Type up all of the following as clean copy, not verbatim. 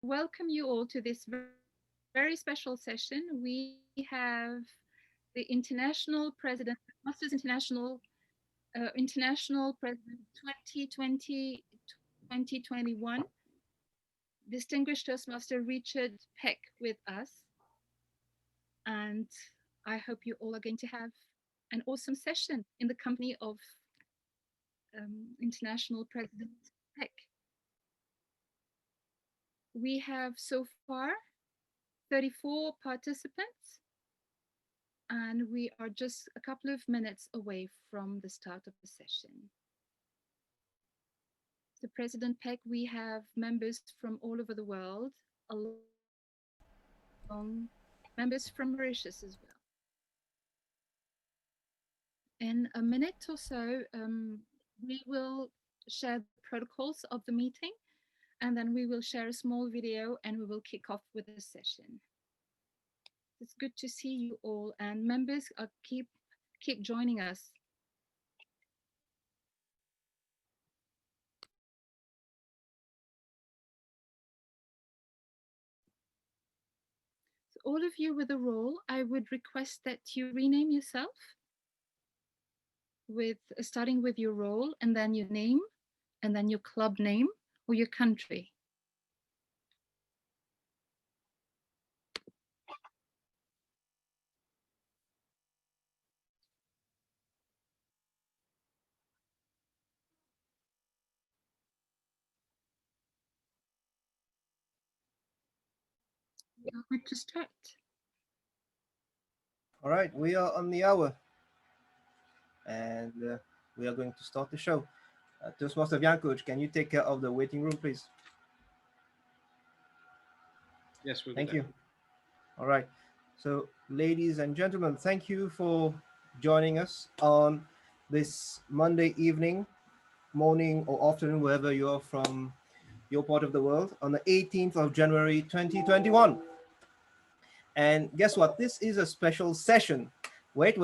welcome you all to this very special session. We have the International President, Masters International President 2020 2021, distinguished Toastmaster Richard Peck with us. And I hope you all are going to have an awesome session in the company of International President Peck. We have so far 34 participants, and we are just a couple of minutes away from the start of the session. So President Peck, we have members from all over the world, along members from Mauritius as well. In a minute or so, we will share the protocols of the meeting, and then we will share a small video and we will kick off with the session. It's good to see you all, and members keep joining us. So all of you with a role, I would request that you rename yourself with starting with your role and then your name and then your club name or your country. We are good to start. All right, we are on the hour, and we are going to start the show. Toastmaster Jankovic, can you take care of the waiting room, please? Yes, we'll do Thank that. you. All right. So, ladies and gentlemen, thank you for joining us on this Monday evening, morning, or afternoon, wherever you are from your part of the world, on the 18th of January 2021. And guess what? This is a special session. Wait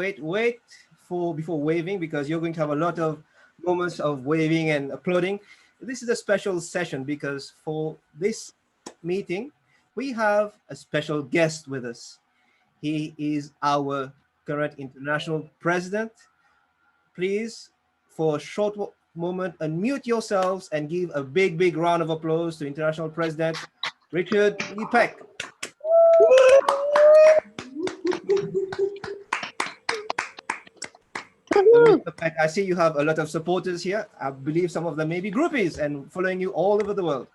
for before waving, because you're going to have a lot of moments of waving and applauding. This is a special session because for this meeting, we have a special guest with us. He is our current international president. Please, for a short moment, unmute yourselves and give a big round of applause to international president Richard E.Peck. So, Mr. Peck, I see you have a lot of supporters here. I believe some of them may be groupies and following you all over the world.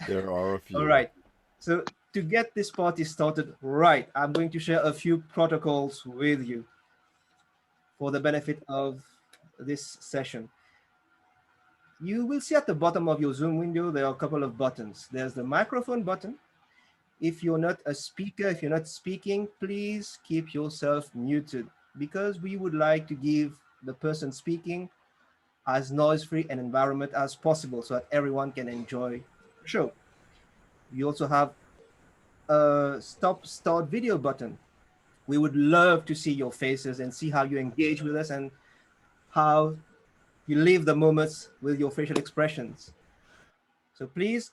There are a few. All right. So to get this party started right, I'm going to share a few protocols with you for the benefit of this session. You will see at the bottom of your Zoom window, there are a couple of buttons. There's the microphone button. If you're not a speaker, if you're not speaking, please keep yourself muted, because we would like to give the person speaking as noise-free an environment as possible so that everyone can enjoy the show. We also have a start video button. We would love to see your faces and see how you engage with us and how you live the moments with your facial expressions. So please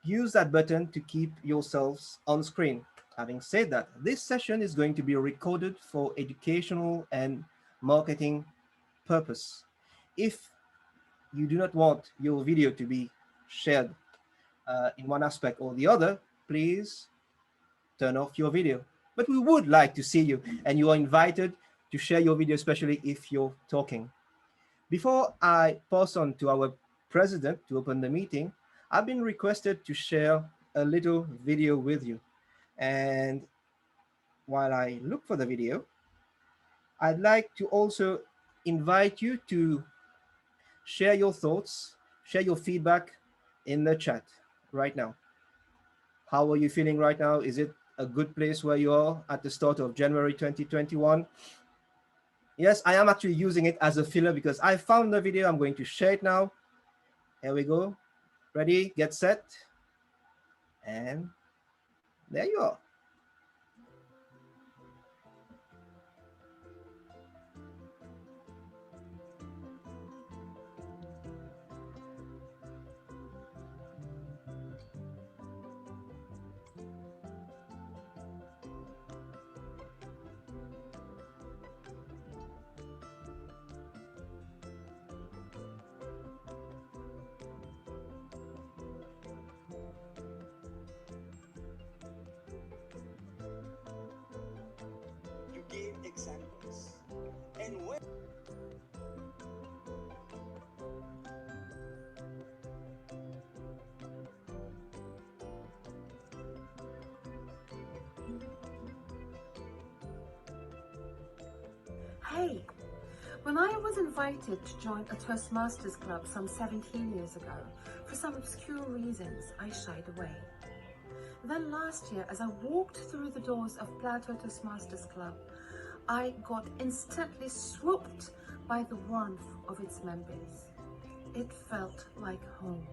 use that button to keep yourselves on screen. Having said that, this session is going to be recorded for educational and marketing purpose. If you do not want your video to be shared in one aspect or the other, please turn off your video. But we would like to see you, and you are invited to share your video, especially if you're talking. Before I pass on to our president to open the meeting, I've been requested to share a little video with you. And while I look for the video, I'd like to also invite you to share your thoughts, share your feedback in the chat right now. How are you feeling right now? Is it a good place where you are at the start of January 2021? Yes, I am actually using it as a filler because I found the video. I'm going to share it now. Here we go. Ready, get set. And there you are. Hey, when I was invited to join a Toastmasters club some 17 years ago, for some obscure reasons, I shied away. Then last year, as I walked through the doors of Plateau Toastmasters Club, I got instantly swooped by the warmth of its members. It felt like home.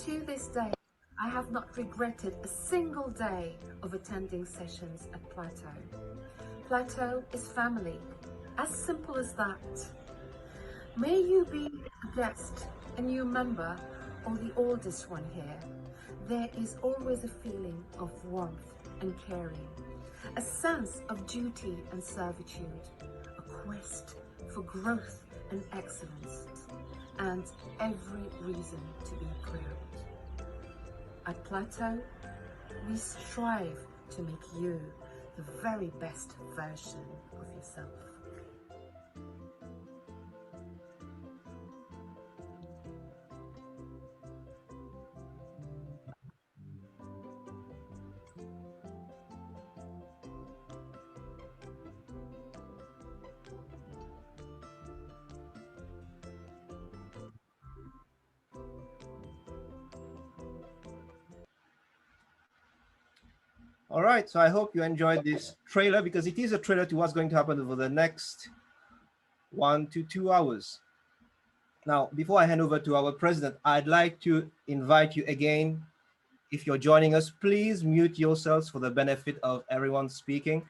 To this day, I have not regretted a single day of attending sessions at Plateau. Plateau is family, as simple as that. May you be a guest, a new member, or the oldest one here. There is always a feeling of warmth and caring, a sense of duty and servitude, a quest for growth and excellence, and every reason to be proud. At Plateau, we strive to make you the very best version of yourself. All right, so I hope you enjoyed this trailer, because it is a trailer to what's going to happen over the next 1 to 2 hours. Now, before I hand over to our president, I'd like to invite you again. If you're joining us, please mute yourselves for the benefit of everyone speaking.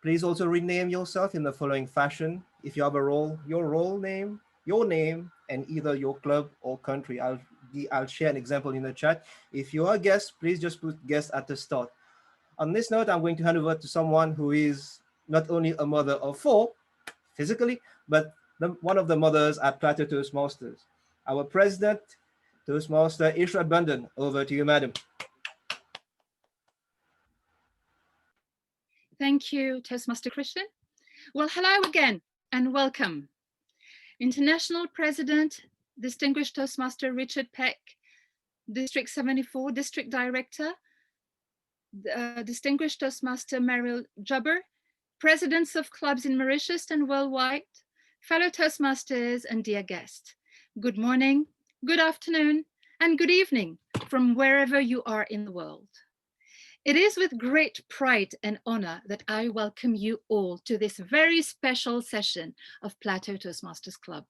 Please also rename yourself in the following fashion. If you have a role, your role name, your name, and either your club or country. I'll share an example in the chat. If you're a guest, please just put guest at the start. On this note, I'm going to hand over to someone who is not only a mother of 4 physically, but one of the mothers at Plateau Toastmasters. Our president, Toastmaster Ishra Bundan. Over to you, madam. Thank you, Toastmaster Christian. Well, hello again and welcome. International President, Distinguished Toastmaster Richard Peck, District 74, District Director, Distinguished Toastmaster Meryl Jubber, Presidents of clubs in Mauritius and worldwide, fellow Toastmasters and dear guests. Good morning, good afternoon, and good evening from wherever you are in the world. It is with great pride and honor that I welcome you all to this very special session of Plateau Toastmasters Club.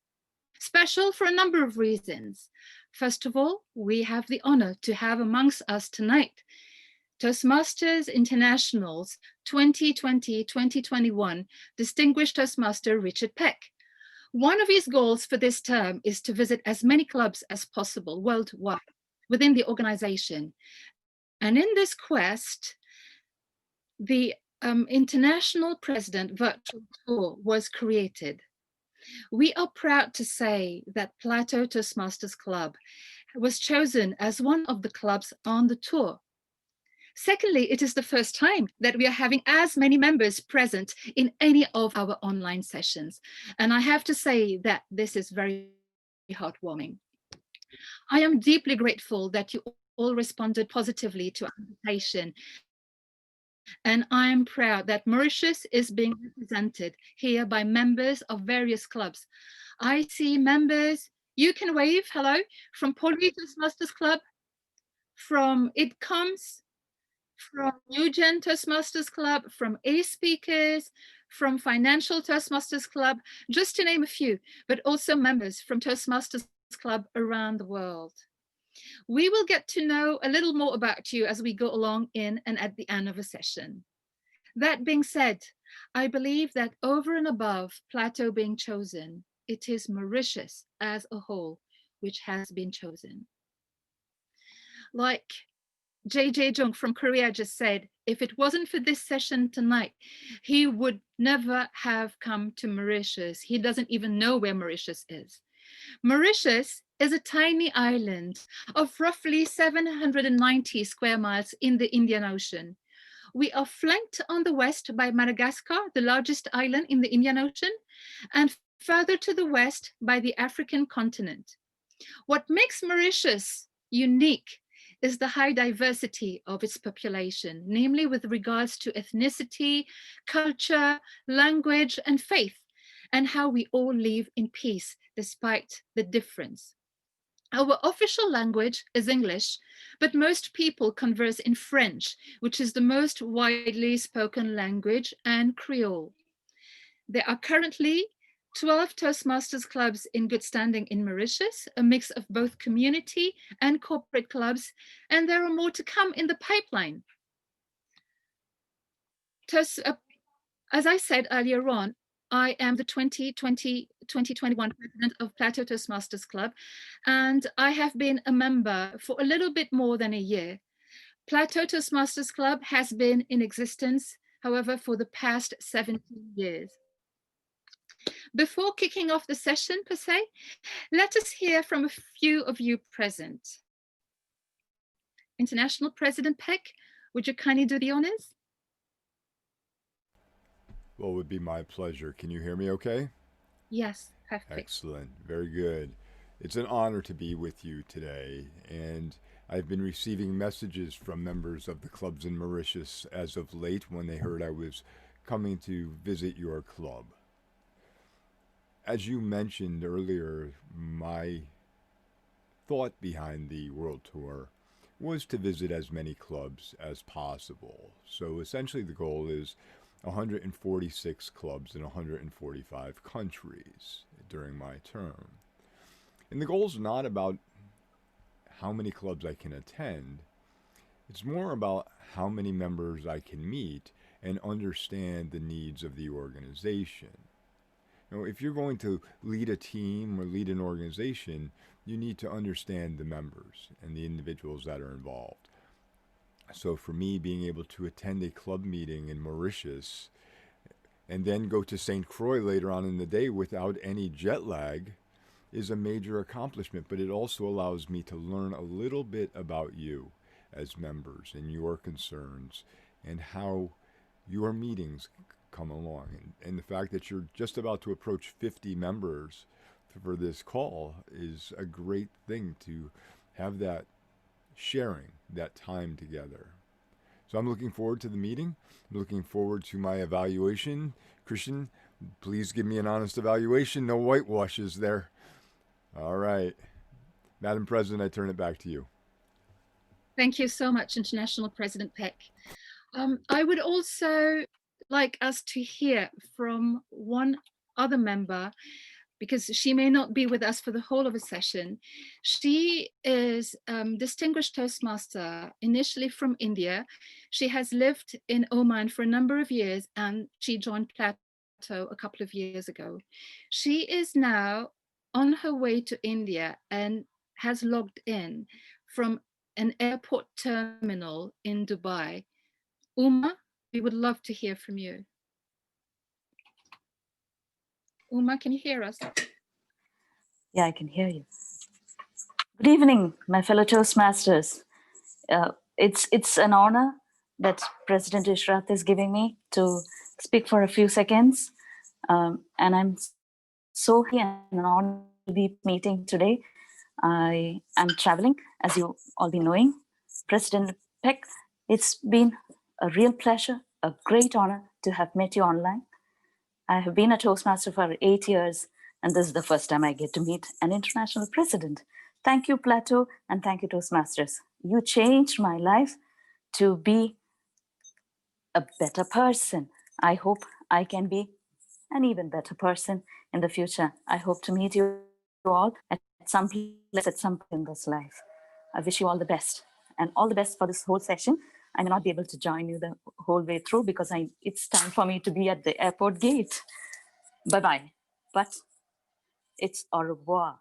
Special for a number of reasons. First of all, we have the honor to have amongst us tonight Toastmasters International's 2020-2021 Distinguished Toastmaster Richard Peck. One of his goals for this term is to visit as many clubs as possible worldwide within the organization. And in this quest, the International President Virtual Tour was created. We are proud to say that Plateau Toastmasters Club was chosen as one of the clubs on the tour. Secondly, it is the first time that we are having as many members present in any of our online sessions. And I have to say that this is very heartwarming. I am deeply grateful that you all responded positively to our invitation. And I am proud that Mauritius is being represented here by members of various clubs. I see members, you can wave, hello, from Pauli Toastmasters Club, from It Comes, from New Gen Toastmasters Club, from E.Speakers, from Financial Toastmasters Club, just to name a few, but also members from Toastmasters Club around the world. We will get to know a little more about you as we go along in and at the end of a session. That being said, I believe that over and above Plateau being chosen, it is Mauritius as a whole which has been chosen. Like JJ Jung from Korea just said, if it wasn't for this session tonight, he would never have come to Mauritius. He doesn't even know where Mauritius is. Mauritius is a tiny island of roughly 790 square miles in the Indian Ocean. We are flanked on the west by Madagascar, the largest island in the Indian Ocean, and further to the west by the African continent. What makes Mauritius unique is the high diversity of its population, namely with regards to ethnicity, culture, language, and faith, and how we all live in peace despite the difference. Our official language is English, but most people converse in French, which is the most widely spoken language, and Creole. There are currently 12 Toastmasters clubs in good standing in Mauritius, a mix of both community and corporate clubs, and there are more to come in the pipeline. As I said earlier on, I am the 2020-2021 president of Plateau Toastmasters Club, and I have been a member for a little bit more than a year. Plateau Toastmasters Club has been in existence, however, for the past 17 years. Before kicking off the session per se, let us hear from a few of you present. International President Peck, would you kindly do the honors? Well, it would be my pleasure. Can you hear me okay? Yes, perfect. Excellent. Very good. It's an honor to be with you today, and I've been receiving messages from members of the clubs in Mauritius as of late when they heard I was coming to visit your club. As you mentioned earlier, my thought behind the world tour was to visit as many clubs as possible. So essentially the goal is 146 clubs in 145 countries during my term. And the goal is not about how many clubs I can attend. It's more about how many members I can meet and understand the needs of the organization. You know, if you're going to lead a team or lead an organization, you need to understand the members and the individuals that are involved. So for me, being able to attend a club meeting in Mauritius and then go to St. Croix later on in the day without any jet lag is a major accomplishment, but it also allows me to learn a little bit about you as members and your concerns and how your meetings come along. And the fact that you're just about to approach 50 members for this call is a great thing to have that sharing, that time together. So I'm looking forward to the meeting. I'm looking forward to my evaluation. Christian, please give me an honest evaluation. No whitewashes there. All right. Madam President, I turn it back to you. Thank you so much, International President Peck. I would also like us to hear from one other member, because she may not be with us for the whole of a session. She is distinguished Toastmaster, initially from India. She has lived in Oman for a number of years, and she joined Plateau a couple of years ago. She is now on her way to India and has logged in from an airport terminal in Dubai. Uma, we would love to hear from you. Uma, can you hear us? Yeah, I can hear you. Good evening, my fellow Toastmasters. It's an honor that President Ishrat is giving me to speak for a few seconds. And I'm so happy and honored to be meeting today. I am traveling, as you all be knowing. President Peck, it's been a real pleasure, a great honor to have met you online. I have been a Toastmaster for 8 years, and this is the first time I get to meet an international president. Thank you, Plateau, and thank you, Toastmasters. You changed my life to be a better person. I hope I can be an even better person in the future. I hope to meet you all at some place, at some point in this life. I wish you all the best, and all the best for this whole session. I may not be able to join you the whole way through because it's time for me to be at the airport gate. Bye-bye. But it's au revoir.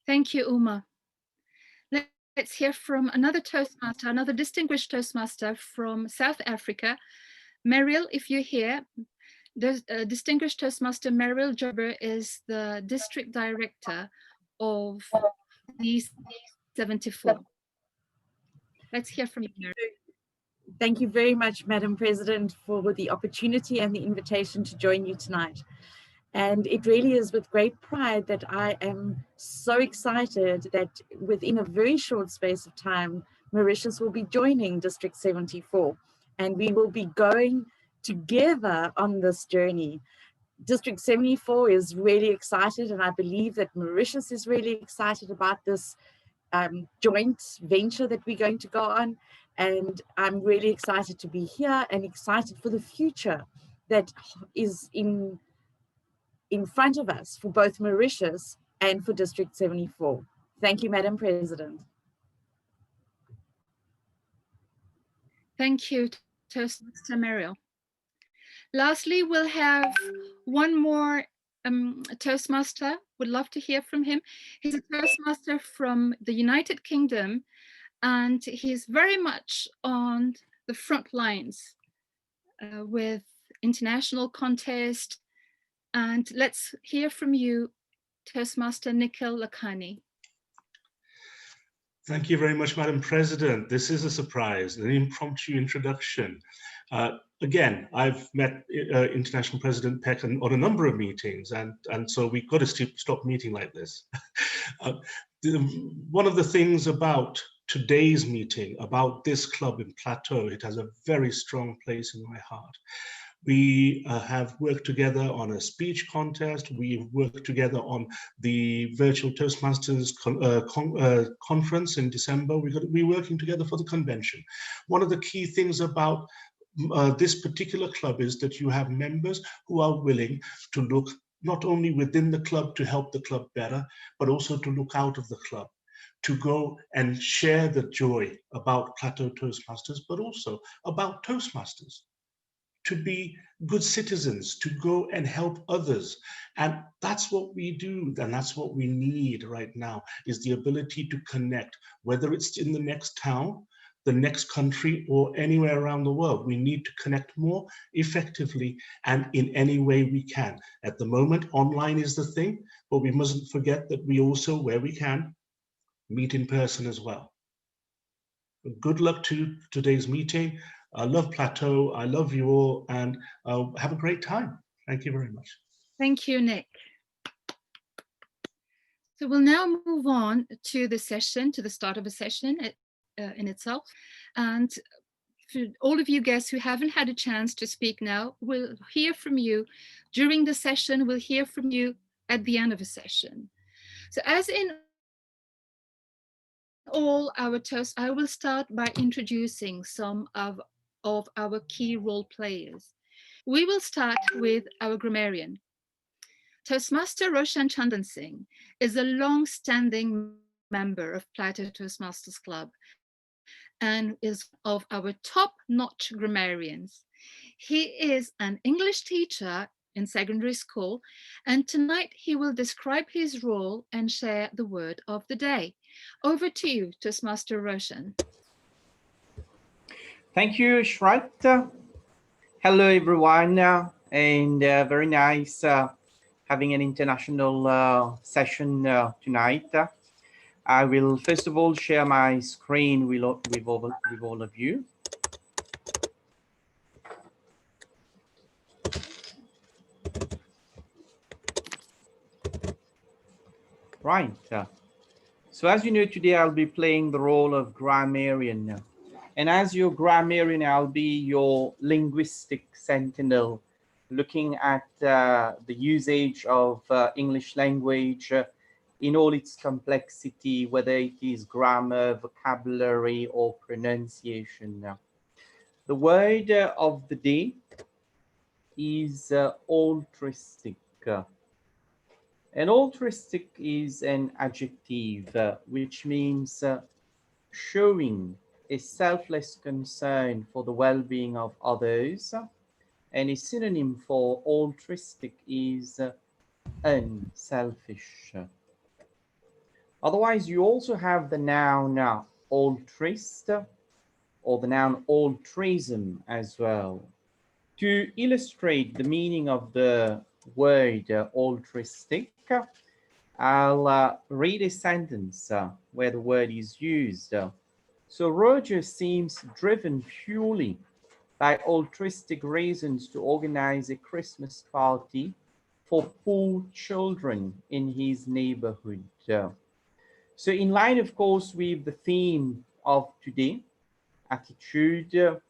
Thank you, Uma. Let's hear from another Toastmaster, another distinguished Toastmaster from South Africa. Meryl, if you're here, the distinguished Toastmaster Meryl Jobber is the district director of D74. Let's hear from you, Meryl. Thank you very much, Madam President, for the opportunity and the invitation to join you tonight. And it really is with great pride that I am so excited that within a very short space of time, Mauritius will be joining District 74, and we will be going together on this journey. District 74 is really excited, and I believe that Mauritius is really excited about this joint venture that we're going to go on. And I'm really excited to be here and excited for the future that is in front of us for both Mauritius and for District 74. Thank you, Madam President. Thank you, Toastmaster Muriel. Lastly, we'll have one more Toastmaster. Would love to hear from him. He's a Toastmaster from the United Kingdom, and he's very much on the front lines with international contest. And let's hear from you, Toastmaster Nikhil Lakhani. Thank you very much, Madam President. This is a surprise, an impromptu introduction. Again, I've met International President Peck on a number of meetings, and so we've got to stop meeting like this. One of the things about today's meeting, about this club in Plateau, it has a very strong place in my heart. We have worked together on a speech contest. We've worked together on the virtual Toastmasters conference in December. We're working together for the convention. One of the key things about this particular club is that you have members who are willing to look not only within the club to help the club better, but also to look out of the club, to go and share the joy about Plateau Toastmasters, but also about Toastmasters, to be good citizens, to go and help others. And that's what we do, and that's what we need right now, is the ability to connect, whether it's in the next town, the next country, or anywhere around the world. We need to connect more effectively and in any way we can. At the moment, online is the thing, but we mustn't forget that we also, where we can, meet in person as well. Good luck to today's meeting. I love Plateau. I love you all, and have a great time. Thank you very much. Thank you, Nick. So we'll now move on to the session, to the start of a session in itself. And for all of you guests who haven't had a chance to speak now, we'll hear from you during the session. We'll hear from you at the end of a session. So as in all our toasts, I will start by introducing some of our key role players. We will start with our grammarian. Toastmaster Roshan Chandan Singh is a long-standing member of Plateau Toastmasters Club and is of our top-notch grammarians. He is an English teacher in secondary school, and tonight he will describe his role and share the word of the day. Over to you, Toastmaster Roshan. Thank you, Shrat. Hello, everyone, and very nice having an international session tonight. I will first of all share my screen with all of you. Right. So as you know, today I'll be playing the role of grammarian. And as your grammarian, I'll be your linguistic sentinel, looking at the usage of English language in all its complexity, whether it is grammar, vocabulary, or pronunciation. The word of the day is altruistic. And altruistic is an adjective which means showing a selfless concern for the well-being of others, and a synonym for altruistic is unselfish. Otherwise, you also have the noun altruist or the noun altruism as well. To illustrate the meaning of the word altruistic, I'll read a sentence where the word is used. So Roger seems driven purely by altruistic reasons to organize a Christmas party for poor children in his neighborhood. So in line, of course, with the theme of today, attitude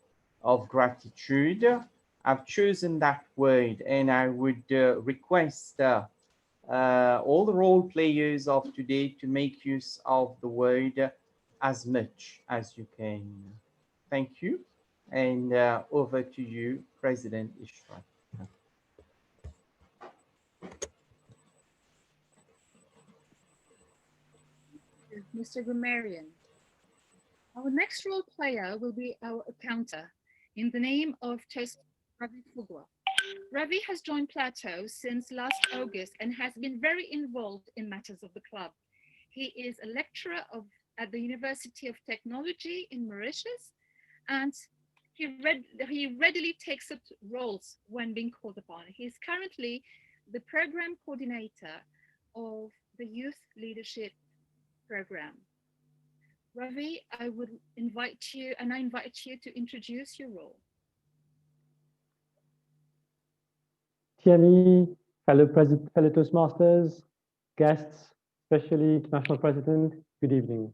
of gratitude, I've chosen that word, and I would request all the role players of today to make use of the word as much as you can. Thank you. And over to you, President Ishra. Mr. Grammarian. Our next role player will be our accountant in the name of Ravi Fugwa. Ravi has joined Plateau since last August and has been very involved in matters of the club. He is a lecturer at the University of Technology in Mauritius, and he readily takes up roles when being called upon. He is currently the program coordinator of the Youth Leadership Program. Ravi, I invite you to introduce your role. TME, fellow Toastmasters, guests, especially International President, good evening.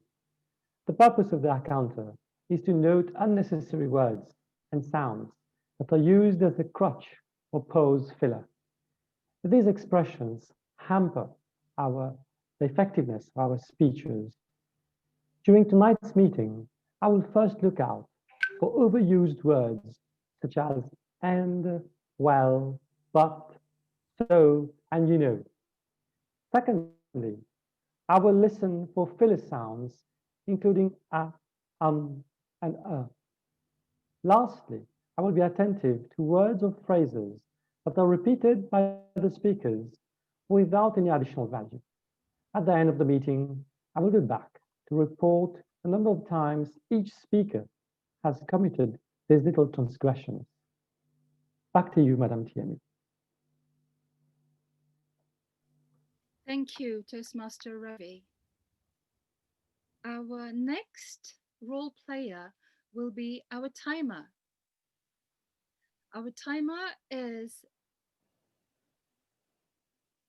The purpose of the encounter is to note unnecessary words and sounds that are used as a crutch or pose filler. These expressions hamper the effectiveness of our speeches. During tonight's meeting, I will first look out for overused words such as and, well, but, so, and you know. Secondly, I will listen for filler sounds, including and Lastly, I will be attentive to words or phrases that are repeated by the speakers without any additional value. At the end of the meeting, I will go back to report the number of times each speaker has committed these little transgressions. Back to you, Madam TME. Thank you, Toastmaster Ravi. Our next role player will be our timer. Our timer is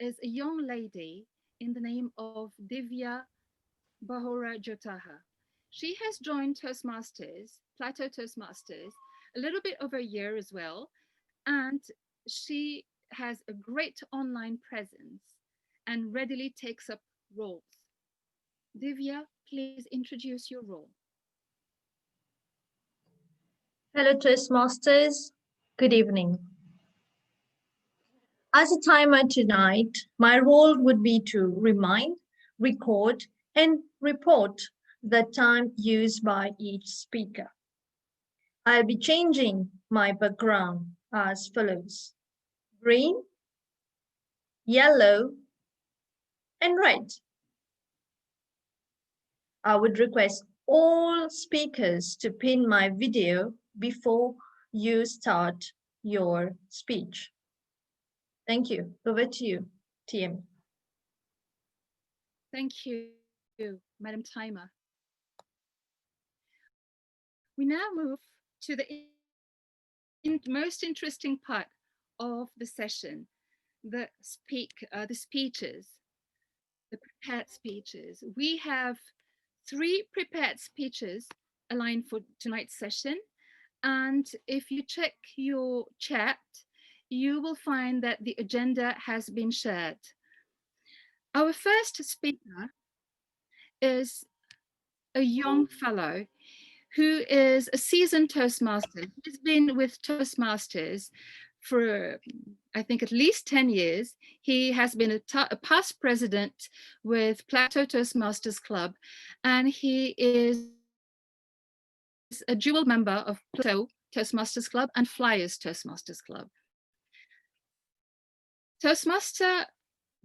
a young lady in the name of Divya Bahora Jotaha. She has joined Toastmasters, Plateau Toastmasters, a little bit over a year as well, and she has a great online presence and readily takes up roles. Divya, please introduce your role. Hello Toastmasters, good evening. As a timer tonight, my role would be to remind, record, and report the time used by each speaker. I'll be changing my background as follows: green, yellow, and red. I would request all speakers to pin my video before you start your speech. Thank you. Over to you, TM. Thank you, Madam Timer. We now move to the most interesting part of the session, the speeches, the prepared speeches. We have 3 prepared speeches aligned for tonight's session. And if you check your chat, you will find that the agenda has been shared. Our first speaker is a young fellow who is a seasoned Toastmaster. He's been with Toastmasters for, I think, at least 10 years. He has been a past president with Plateau Toastmasters Club, and he is a dual member of Plateau Toastmasters Club and Flyers Toastmasters Club.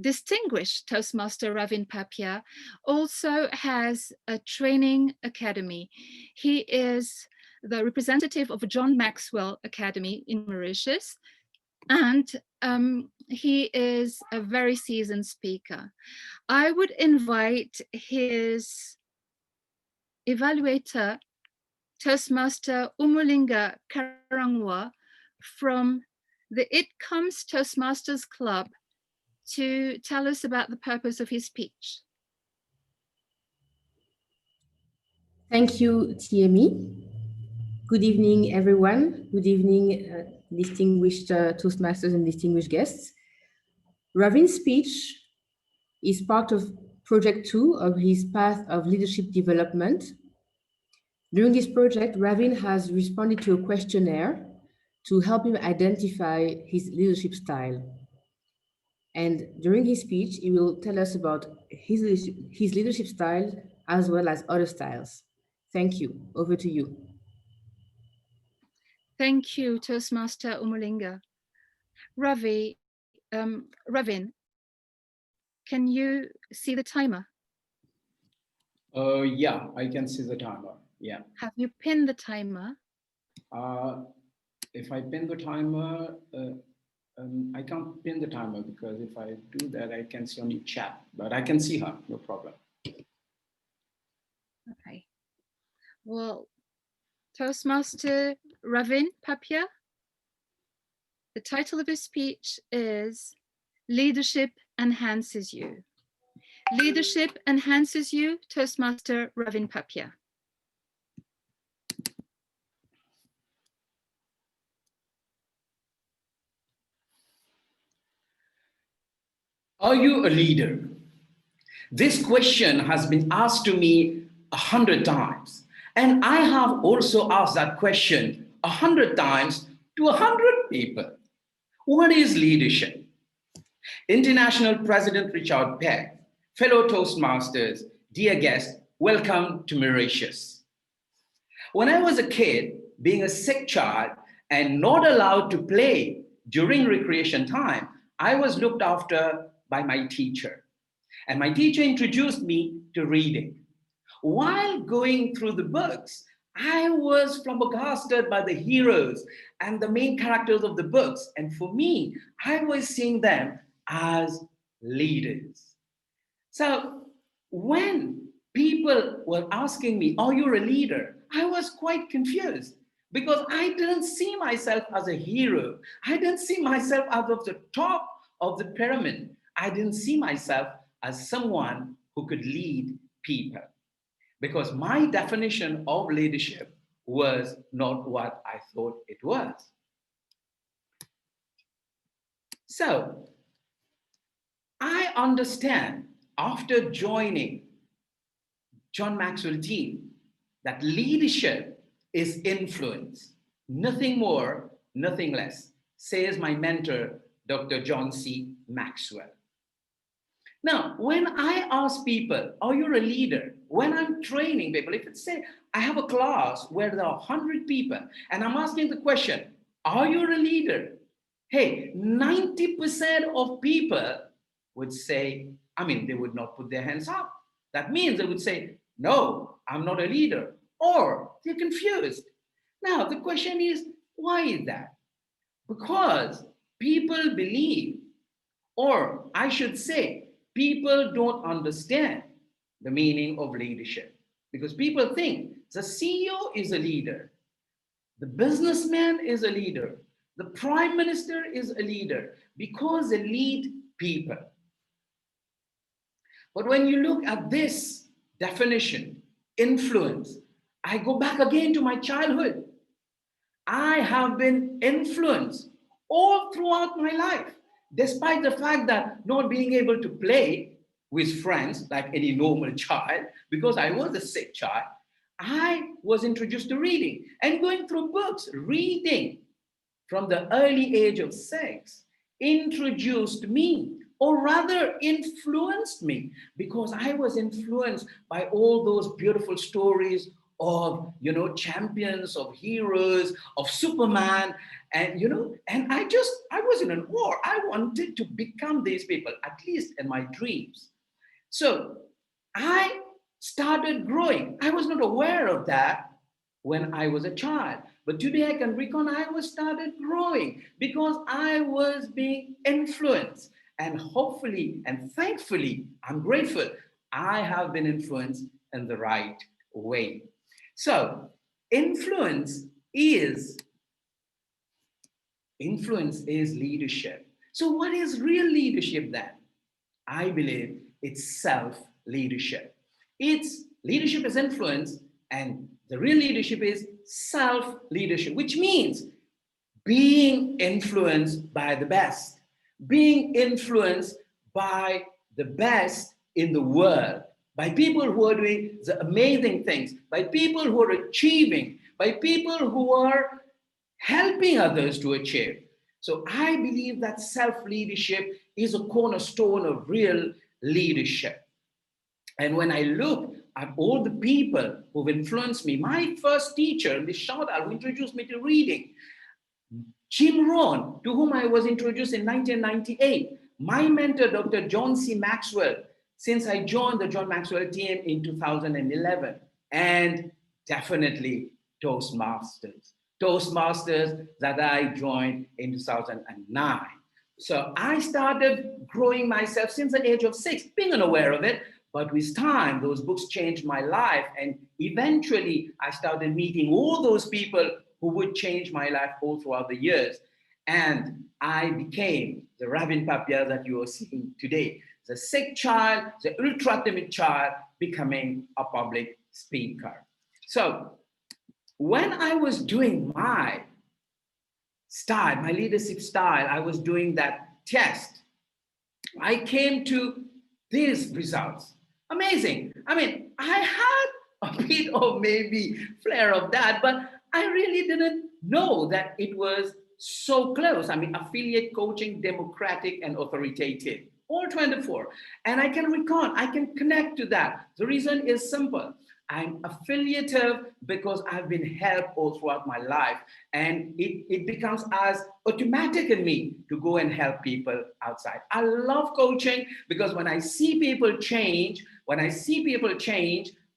Distinguished Toastmaster Ravin Papia also has a training academy. He is the representative of John Maxwell Academy in Mauritius, and he is a very seasoned speaker. I would invite his evaluator Toastmaster Umulinga Karangwa from the It Comes Toastmasters Club to tell us about the purpose of his speech. Thank you, TME. Good evening, everyone. Good evening, distinguished Toastmasters and distinguished guests. Ravin's speech is part of Project 2 of his Path of Leadership Development. During this project, Ravin has responded to a questionnaire to help him identify his leadership style. And during his speech, he will tell us about his leadership style as well as other styles. Thank you. Over to you. Thank you, Toastmaster Umulinga. Ravin, can you see the timer? Yeah, I can see the timer. Yeah. Have you pinned the timer? If I pin the timer, I can't pin the timer because if I do that, I can see only chat, but I can see her, no problem. Okay. Well, Toastmaster Ravin Papia, the title of his speech is Leadership Enhances You. Leadership Enhances You, Toastmaster Ravin Papia. Are you a leader? This question has been asked to me 100 times. And I have also asked that question 100 times to 100 people. What is leadership? International President Richard E.Peck, fellow Toastmasters, dear guests, welcome to Mauritius. When I was a kid, being a sick child and not allowed to play during recreation time, I was looked after by my teacher. And my teacher introduced me to reading. While going through the books, I was flabbergasted by the heroes and the main characters of the books. And for me, I was seeing them as leaders. So when people were asking me, are you a leader? I was quite confused because I didn't see myself as a hero. I didn't see myself out of the top of the pyramid. I didn't see myself as someone who could lead people because my definition of leadership was not what I thought it was. So I understand after joining John Maxwell team that leadership is influence, nothing more, nothing less, says my mentor, Dr. John C. Maxwell. Now, when I ask people, are you a leader? When I'm training people, if it's say, I have a class where there are 100 people and I'm asking the question, are you a leader? Hey, 90% of people would say, they would not put their hands up. That means they would say, no, I'm not a leader, or they're confused. Now, the question is, why is that? Because people believe, or I should say, people don't understand the meaning of leadership because people think the CEO is a leader, the businessman is a leader, the prime minister is a leader because they lead people. But when you look at this definition, influence, I go back again to my childhood. I have been influenced all throughout my life. Despite the fact that not being able to play with friends like any normal child, because I was a sick child, I was introduced to reading and going through books. Reading from the early age of 6 introduced me, or rather influenced me, because I was influenced by all those beautiful stories of, champions, of heroes, of Superman, and, and I was in an awe. I wanted to become these people, at least in my dreams. So I started growing. I was not aware of that when I was a child. But today I can recall I started growing because I was being influenced. And hopefully and thankfully, I'm grateful, I have been influenced in the right way. So influence is leadership. So what is real leadership then? I believe it's self-leadership. It's leadership is influence, and the real leadership is self-leadership, which means being influenced by the best, being influenced by the best in the world, by people who are doing the amazing things, by people who are achieving, by people who are helping others to achieve. So I believe that self-leadership is a cornerstone of real leadership. And when I look at all the people who've influenced me, my first teacher, Ms. Shardal, who introduced me to reading, Jim Rohn, to whom I was introduced in 1998, my mentor, Dr. John C. Maxwell, since I joined the John Maxwell team in 2011, and definitely Toastmasters that I joined in 2009. So I started growing myself since the age of 6, being unaware of it, but with time, those books changed my life, and eventually I started meeting all those people who would change my life all throughout the years. And I became the Ravin Papia that you are seeing today, the sick child, the ultra timid child, becoming a public speaker. So when I was doing my style, my leadership style, I was doing that test, I came to these results. Amazing. I mean, I had a bit of maybe flair of that, but I really didn't know that it was so close. I mean, affiliate coaching, democratic and authoritative, all 24. And I can recall, I can connect to that. The reason is simple. I'm affiliative because I've been helped all throughout my life. And it becomes as automatic in me to go and help people outside. I love coaching because when I see people change,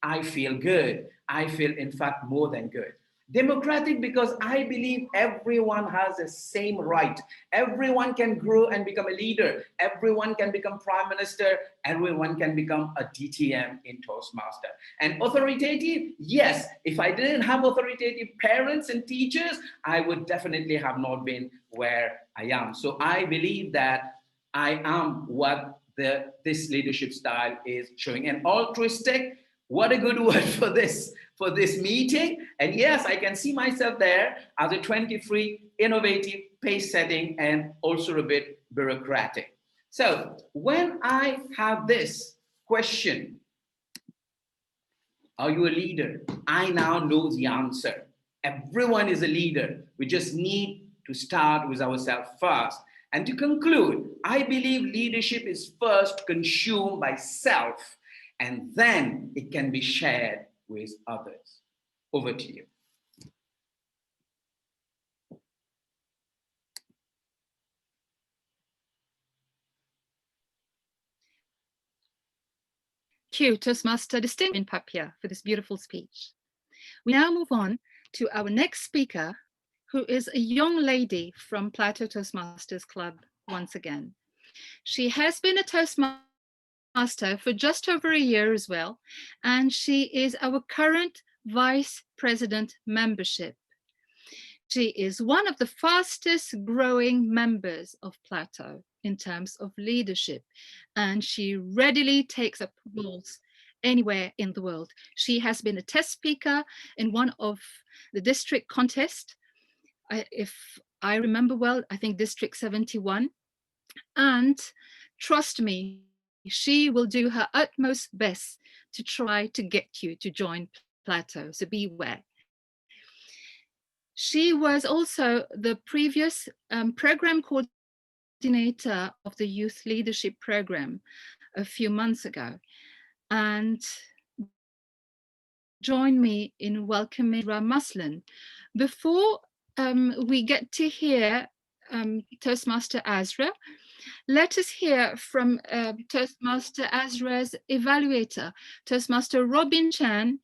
I feel good. I feel, in fact, more than good. Democratic because I believe everyone has the same right. Everyone can grow and become a leader. Everyone can become prime minister. Everyone can become a DTM in Toastmaster. And authoritative, yes, if I didn't have authoritative parents and teachers, I would definitely have not been where I am. So I believe that I am what this leadership style is showing. And altruistic, what a good word for this meeting. And yes, I can see myself there as a 23, innovative, pace-setting, and also a bit bureaucratic. So when I have this question, are you a leader? I now know the answer. Everyone is a leader. We just need to start with ourselves first. And to conclude, I believe leadership is first consumed by self, and then it can be shared with others. Over to you. Thank you, Toastmaster Distinguished Papia, for this beautiful speech. We now move on to our next speaker, who is a young lady from Plateau Toastmasters Club once again. She has been a Toastmaster for just over a year as well, and she is our current Vice President membership. She is one of the fastest growing members of Plateau in terms of leadership, and she readily takes up roles anywhere in the world. She has been a test speaker in one of the district contests, if I remember well, I think District 71. And trust me, she will do her utmost best to try to get you to join Plateau, so beware. She was also the previous program coordinator of the Youth Leadership Program a few months ago, and joined me in welcoming Muslim. Before we get to hear Toastmaster Azra, let us hear from Toastmaster Azra's evaluator, Toastmaster Robin Chan,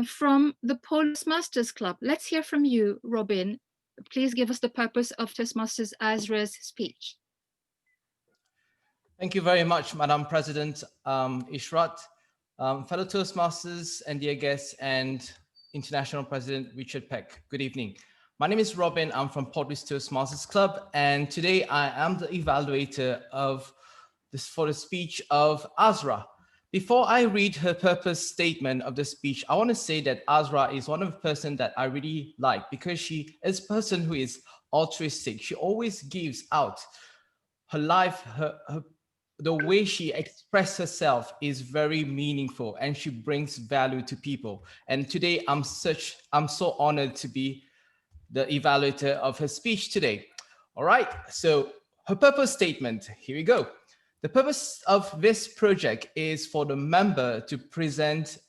from the Toastmasters Club. Let's hear from you, Robin. Please give us the purpose of Toastmasters Azra's speech. Thank you very much, Madam President Ishrat. Fellow Toastmasters and dear guests and International President E.Peck, good evening. My name is Robin, I'm from Portland's Toastmasters Club, and today I am the evaluator for the speech of Azra. Before I read her purpose statement of the speech, I want to say that Azra is one of the person that I really like because she is a person who is altruistic. She always gives out her life, the way she expresses herself is very meaningful and she brings value to people. And today I'm so honored to be the evaluator of her speech today. All right, so her purpose statement, here we go. The purpose of this project is for the member to present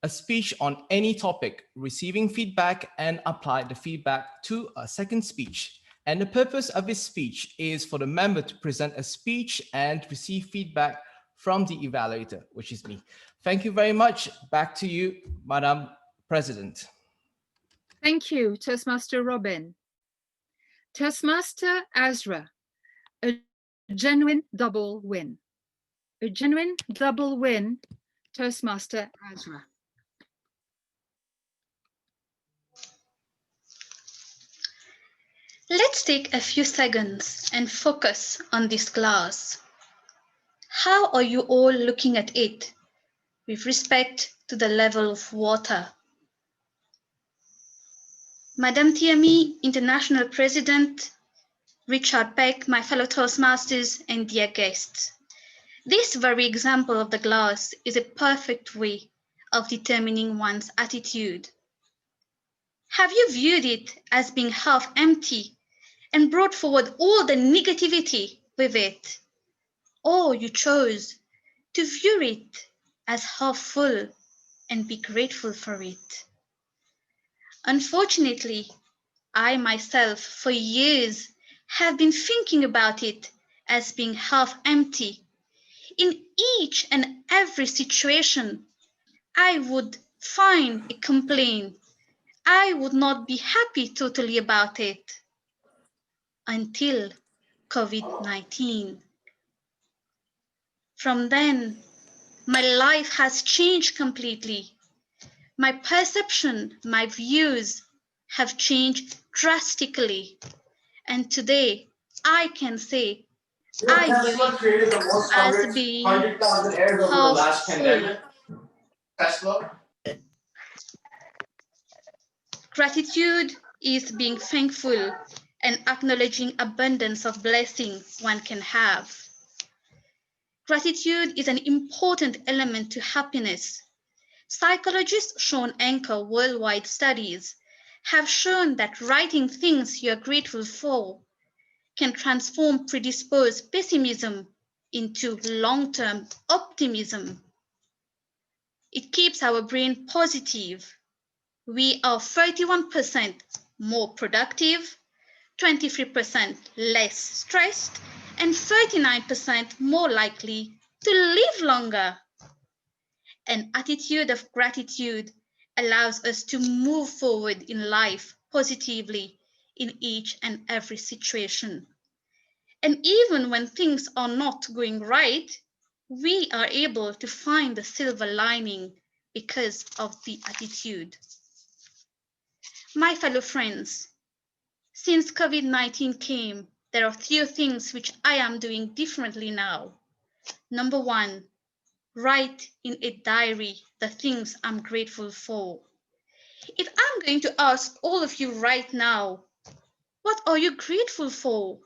a speech on any topic, receiving feedback and apply the feedback to a second speech. And the purpose of this speech is for the member to present a speech and receive feedback from the evaluator, which is me. Thank you very much. Back to you, Madam President. Thank you, Toastmaster Robin. Toastmaster Azra, a genuine double win. A genuine double win, Toastmaster Azra. Let's take a few seconds and focus on this glass. How are you all looking at it with respect to the level of water? Madam TME, International President, E.Peck, my fellow Toastmasters, and dear guests. This very example of the glass is a perfect way of determining one's attitude. Have you viewed it as being half empty and brought forward all the negativity with it? Or you chose to view it as half full and be grateful for it? Unfortunately, I myself for years have been thinking about it as being half empty. In each and every situation, I would find a complaint. I would not be happy totally about it until COVID-19. From then, my life has changed completely. My perception, my views have changed drastically. And today, I can say I view it as being half full. Gratitude is being thankful and acknowledging abundance of blessing one can have. Gratitude is an important element to happiness. Psychologists Sean Anker worldwide studies have shown that writing things you are grateful for can transform predisposed pessimism into long-term optimism. It keeps our brain positive. We are 31% more productive, 23% less stressed, and 39% more likely to live longer. An attitude of gratitude allows us to move forward in life positively in each and every situation. And even when things are not going right, we are able to find the silver lining because of the attitude. My fellow friends, since COVID-19 came, there are few things which I am doing differently now. Number one, write in a diary the things I'm grateful for. If I'm going to ask all of you right now, what are you grateful for?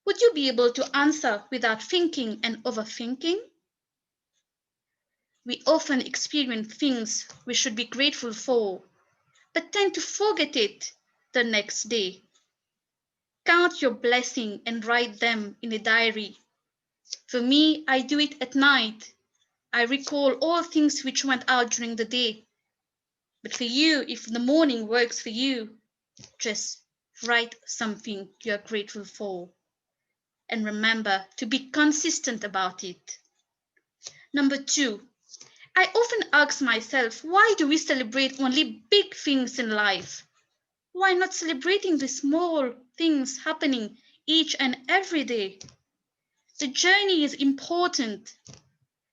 Would you be able to answer without thinking and overthinking? We often experience things we should be grateful for, but tend to forget it the next day. Count your blessings and write them in a diary. For me, I do it at night. I recall all things which went out during the day. But for you, if the morning works for you, just write something you are grateful for. And remember to be consistent about it. Number two, I often ask myself, why do we celebrate only big things in life? Why not celebrating the small things happening each and every day? The journey is important.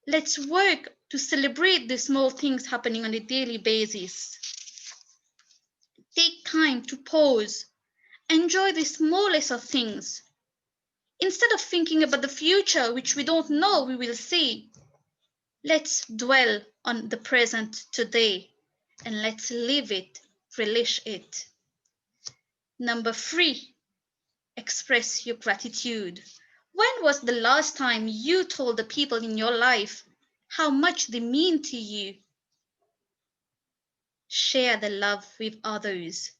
Let's work to celebrate the small things happening on a daily basis. Take time to pause, enjoy the smallest of things. Instead of thinking about the future, which we don't know we will see, let's dwell on the present today and let's live it, relish it. Number 3, express your gratitude. When was the last time you told the people in your life how much they mean to you? Share the love with others.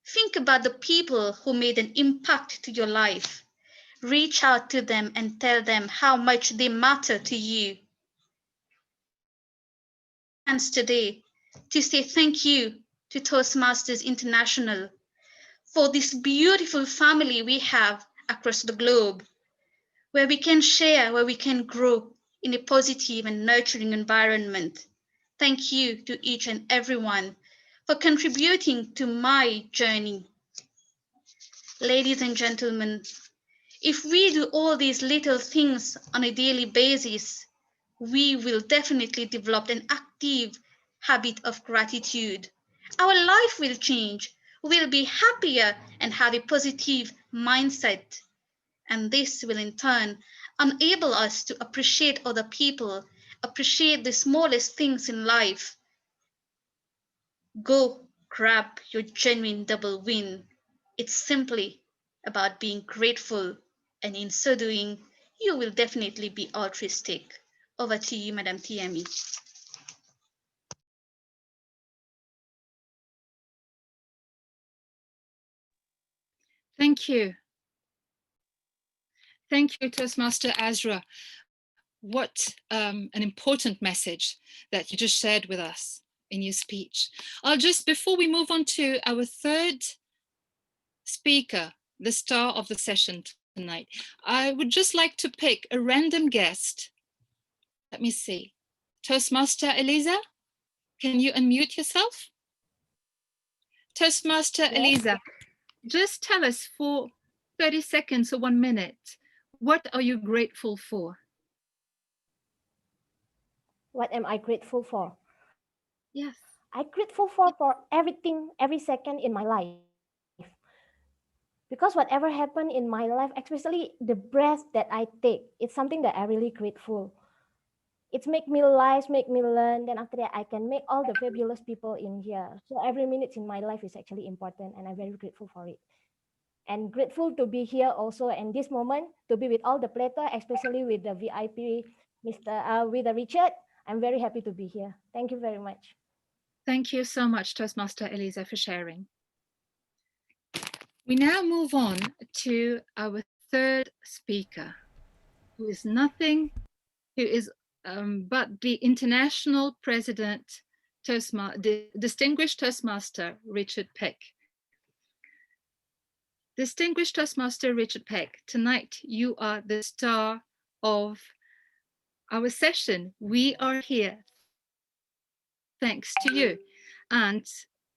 Think about the people who made an impact to your life. Reach out to them and tell them how much they matter to you. Chance today to say thank you to Toastmasters International for this beautiful family we have across the globe, where we can share, where we can grow in a positive and nurturing environment. Thank you to each and everyone for contributing to my journey. Ladies and gentlemen, if we do all these little things on a daily basis, we will definitely develop an active habit of gratitude. Our life will change. We'll be happier and have a positive mindset. And this will in turn enable us to appreciate other people, appreciate the smallest things in life. Go grab your genuine double win. It's simply about being grateful, and in so doing, you will definitely be altruistic. Over to you, Madam TME. Thank you. Thank you, Toastmaster Azra. What an important message that you just shared with us in your speech. Before we move on to our third speaker, the star of the session tonight, I would just like to pick a random guest. Let me see. Toastmaster Eliza, can you unmute yourself? Toastmaster Eliza, just tell us for 30 seconds or 1 minute, what are you grateful for? What am I grateful for? Yes. I'm grateful for everything, every second in my life. Because whatever happened in my life, especially the breath that I take, it's something that I'm really grateful. It's make me live, make me learn. Then after that, I can make all the fabulous people in here. So every minute in my life is actually important, and I'm very grateful for it. And grateful to be here also in this moment, to be with all the Plateau, especially with the VIP, with the Richard. I'm very happy to be here. Thank you very much. Thank you so much, Toastmaster Eliza, for sharing. We now move on to our third speaker, who is but the International President, Distinguished Toastmaster Richard Peck. Distinguished Toastmaster Richard Peck, tonight you are the star of our session. We are here thanks to you. And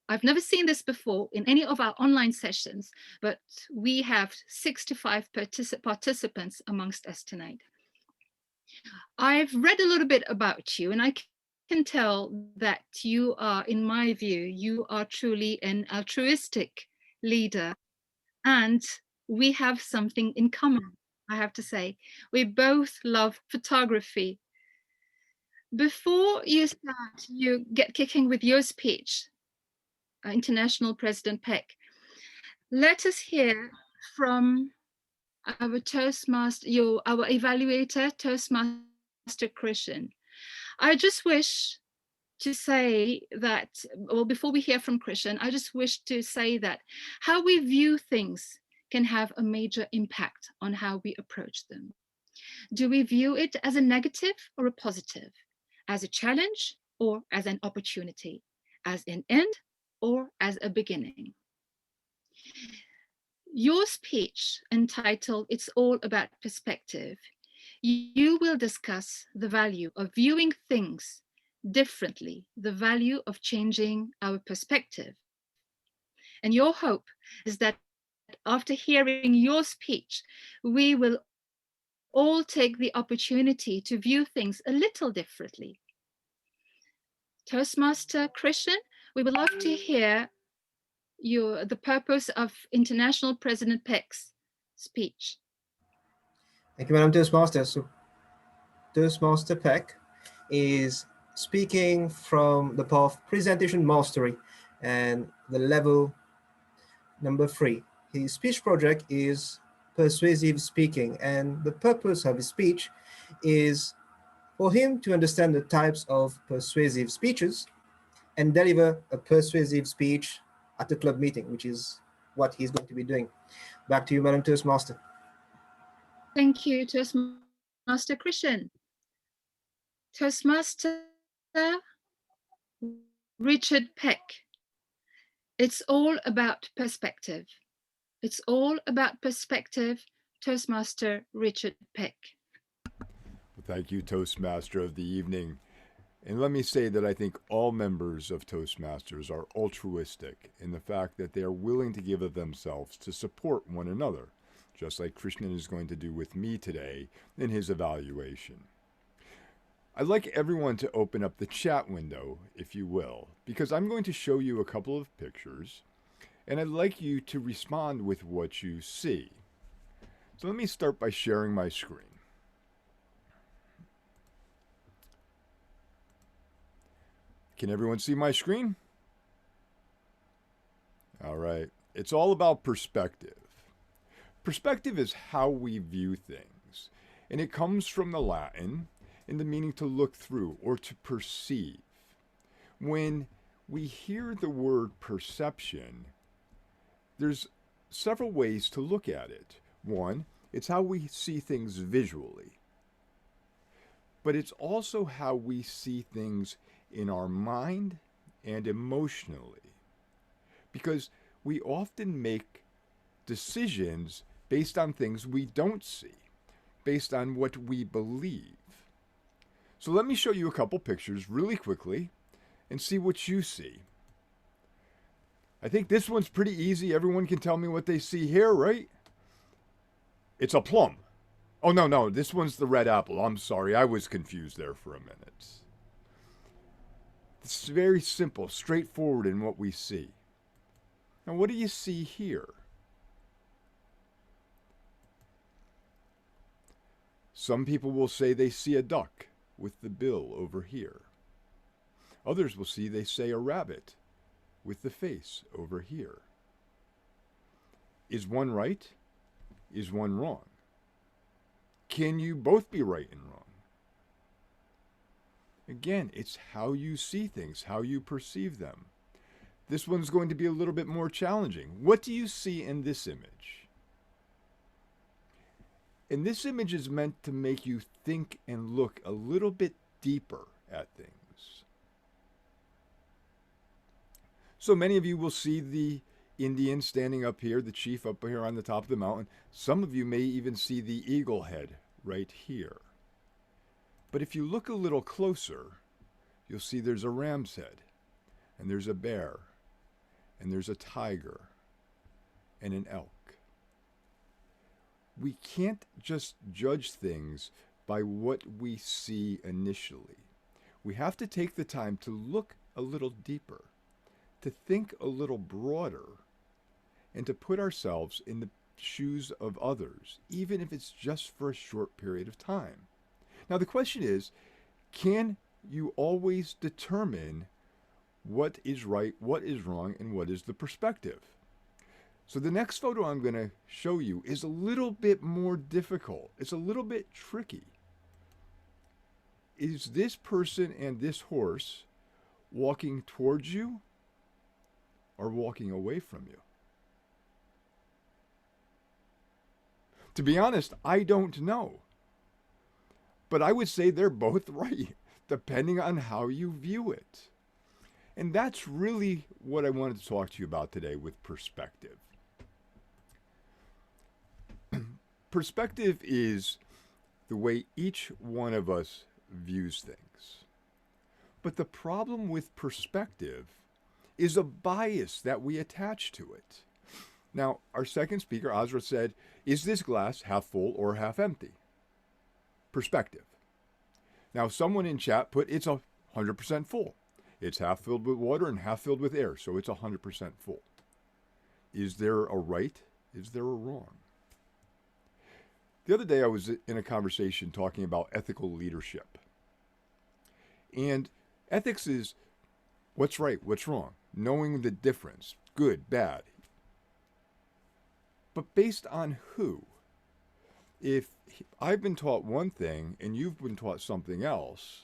I've never seen this before in any of our online sessions, but we have 65 participants amongst us tonight. I've read a little bit about you, and I can tell that you are, in my view, you are truly an altruistic leader, and we have something in common, I have to say. We both love photography. Before you get kicking with your speech, International President Peck, let us hear from our Toastmaster, our evaluator, Toastmaster Christian. I just wish to say that, well, before we hear from Christian, I just wish to say that how we view things can have a major impact on how we approach them. Do we view it as a negative or a positive? As a challenge or as an opportunity? As an end or as a beginning? Your speech entitled "It's All About Perspective," you will discuss the value of viewing things differently, the value of changing our perspective. And your hope is that after hearing your speech, we will all take the opportunity to view things a little differently, Toastmaster Christian, we would love to hear the purpose of International President Peck's speech. Thank you, Madam Toastmaster. So Toastmaster Peck is speaking from the path of presentation mastery and the level number 3. His speech project is persuasive speaking, and the purpose of his speech is for him to understand the types of persuasive speeches and deliver a persuasive speech at a club meeting, which is what he's going to be doing. Back to you, Madam Toastmaster. Thank you, Toastmaster Christian. Toastmaster Richard Peck. It's all about perspective. It's all about perspective, Toastmaster Richard Peck. Well, thank you, Toastmaster of the evening. And let me say that I think all members of Toastmasters are altruistic in the fact that they are willing to give of themselves to support one another, just like Krishnan is going to do with me today in his evaluation. I'd like everyone to open up the chat window, if you will, because I'm going to show you a couple of pictures, and I'd like you to respond with what you see. So let me start by sharing my screen. Can everyone see my screen? All right. It's all about perspective. Perspective is how we view things, and it comes from the Latin in the meaning to look through or to perceive. When we hear the word perception, there's several ways to look at it. One, it's how we see things visually, but it's also how we see things in our mind and emotionally, because we often make decisions based on things we don't see, based on what we believe. So let me show you a couple pictures really quickly and see what you see. I think this one's pretty easy. Everyone can tell me what they see here, right? It's a plum. Oh, no, this one's the red apple. I'm sorry, I was confused there for a minute. It's very simple, straightforward in what we see. Now, what do you see here? Some people will say they see a duck with the bill over here. Others will see they say a rabbit with the face over here. Is one right? Is one wrong? Can you both be right and wrong? Again, it's how you see things, how you perceive them. This one's going to be a little bit more challenging. What do you see in this image? And this image is meant to make you think and look a little bit deeper at things. So many of you will see the Indian standing up here, the chief up here on the top of the mountain. Some of you may even see the eagle head right here. But if you look a little closer, you'll see there's a ram's head, and there's a bear, and there's a tiger, and an elk. We can't just judge things by what we see initially. We have to take the time to look a little deeper, to think a little broader, and to put ourselves in the shoes of others, even if it's just for a short period of time. Now the question is, can you always determine what is right, what is wrong, and what is the perspective? So the next photo I'm going to show you is a little bit more difficult. It's a little bit tricky. Is this person and this horse walking towards you or walking away from you? To be honest, I don't know. But I would say they're both right, depending on how you view it. And that's really what I wanted to talk to you about today with perspective. Perspective is the way each one of us views things. But the problem with perspective is a bias that we attach to it. Now, our second speaker, Azra, said, is this glass half full or half empty? Perspective. Now, someone in chat put it's 100% full. It's half filled with water and half filled with air, so it's 100% full. Is there a right? Is there a wrong? The other day I was in a conversation talking about ethical leadership. And ethics is what's right, what's wrong, knowing the difference, good, bad. But based on who? If I've been taught one thing and you've been taught something else,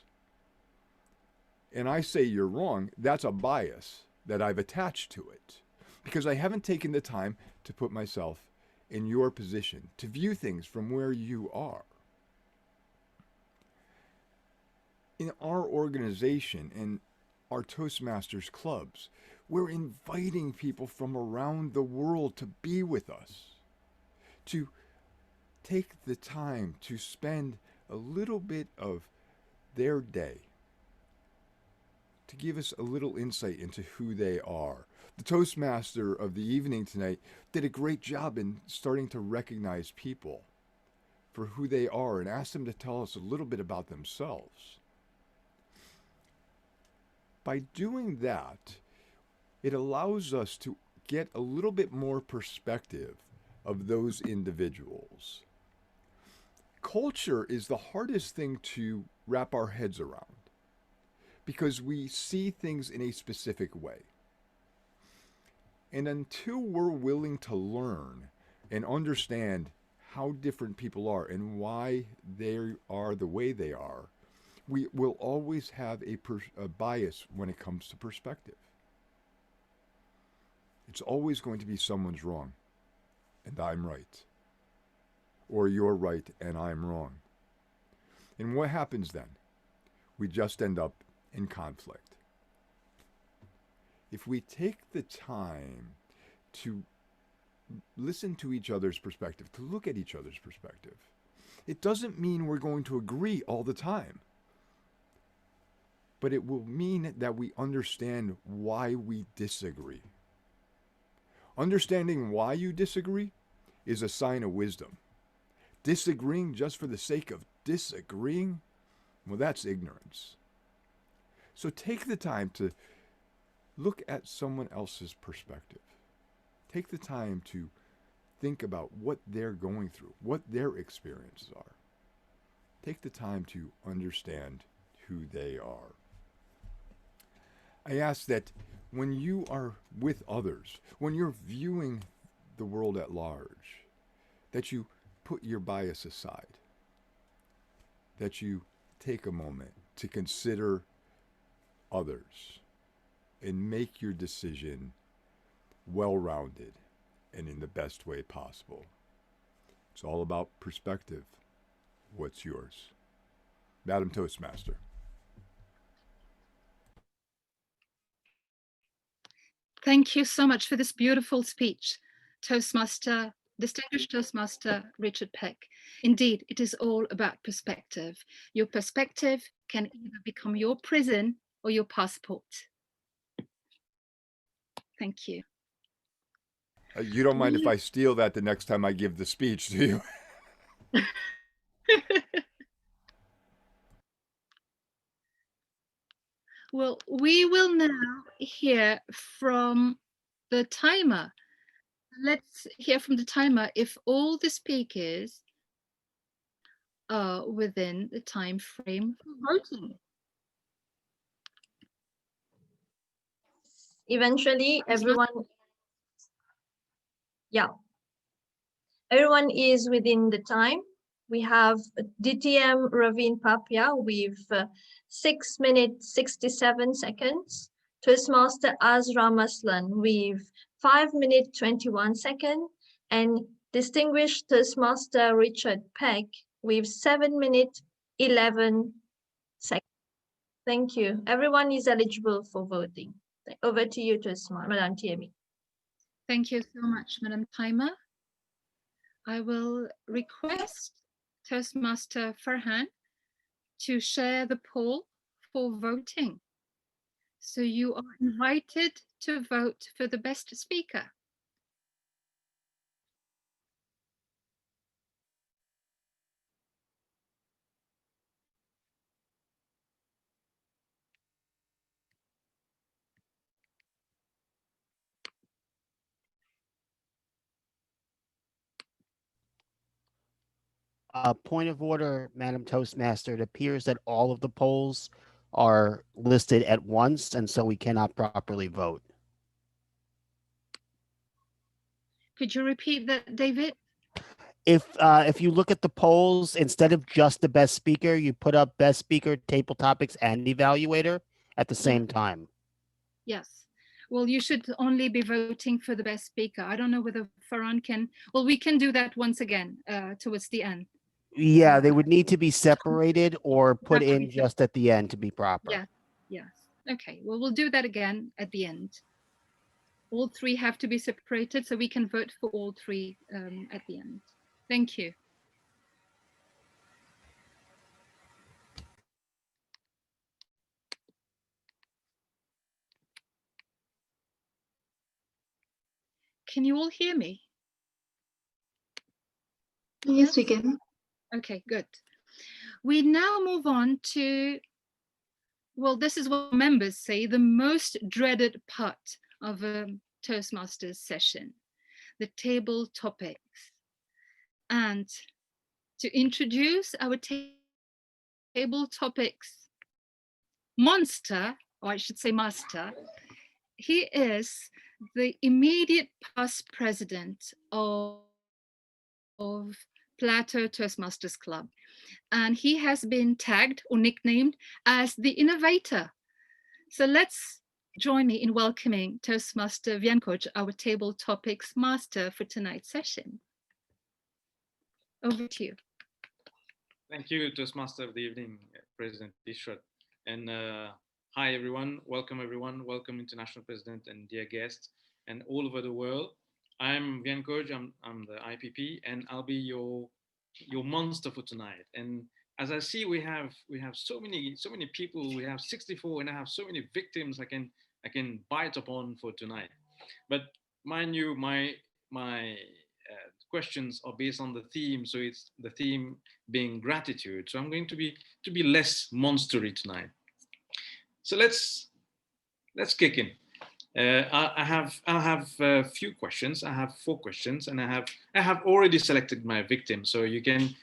and I say you're wrong, that's a bias that I've attached to it because I haven't taken the time to put myself in your position, to view things from where you are. In our organization, in our Toastmasters clubs, we're inviting people from around the world to be with us, to take the time to spend a little bit of their day, to give us a little insight into who they are. The Toastmaster of the evening tonight did a great job in starting to recognize people for who they are and ask them to tell us a little bit about themselves. By doing that, it allows us to get a little bit more perspective of those individuals. Culture is the hardest thing to wrap our heads around because we see things in a specific way. And until we're willing to learn and understand how different people are and why they are the way they are, we will always have a bias when it comes to perspective. It's always going to be someone's wrong and I'm right. Or you're right and I'm wrong. And what happens then? We just end up in conflict. If we take the time to listen to each other's perspective, to look at each other's perspective, it doesn't mean we're going to agree all the time. But it will mean that we understand why we disagree. Understanding why you disagree is a sign of wisdom. Disagreeing just for the sake of disagreeing, well, that's ignorance. So take the time to look at someone else's perspective. Take the time to think about what they're going through, what their experiences are. Take the time to understand who they are. I ask that when you are with others, when you're viewing the world at large, that you put your bias aside, that you take a moment to consider others and make your decision well-rounded and in the best way possible. It's all about perspective. What's yours? Madam Toastmaster. Thank you so much for this beautiful speech, distinguished Toastmaster Richard Peck. Indeed, it is all about perspective. Your perspective can either become your prison or your passport. Thank you. You don't mind if I steal that the next time I give the speech, do you? Well, we will now hear from the timer. Let's hear from the timer if all the speakers are within the time frame for voting. Eventually, everyone is within the time. We have DTM Raveen Papia with 6 minutes 67 seconds. Toastmaster Azra Maslan with 5 minutes 21 seconds. And distinguished Toastmaster Richard Peck with 7 minutes 11 seconds. Thank you. Everyone is eligible for voting. Over to you, Toastmaster, Madam TME. Thank you so much, Madam Timer. I will request Toastmaster Farhan to share the poll for voting. So you are invited to vote for the best speaker. Point of order, Madam Toastmaster. It appears that all of the polls are listed at once, and so we cannot properly vote. Could you repeat that, David? If you look at the polls, instead of just the best speaker, you put up best speaker, table topics, and evaluator at the same time. Yes. Well, you should only be voting for the best speaker. I don't know whether Farhan can. Well, we can do that once again towards the end. Yeah, they would need to be separated or put Have to in be just at the end to be proper. Yeah. Yes. Okay. Well, we'll do that again at the end. All three have to be separated so we can vote for all three at the end. Thank you. Can you all hear me? Yes, we can. Okay, good. We now move on to, well, this is what members say, the most dreaded part of a Toastmasters session, the table topics. And to introduce our table topics monster, or I should say master, he is the immediate past president of Plateau Toastmasters Club. And he has been tagged or nicknamed as the innovator. So let's join me in welcoming Toastmaster Vienkoch, our table topics master for tonight's session. Over to you. Thank you, Toastmaster of the evening, President Ishrat. And hi, everyone. Welcome, International President and dear guests, and all over the world. I'm Vienkoch, I'm the IPP, and I'll be your monster for tonight. And as I see, we have so many people. We have 64, and I have so many victims I can bite upon for tonight. But mind you, my questions are based on the theme, so it's the theme being gratitude. So I'm going to be less monstery tonight. So let's kick in. I have a few questions. I have 4 questions, and I have already selected my victim. So you can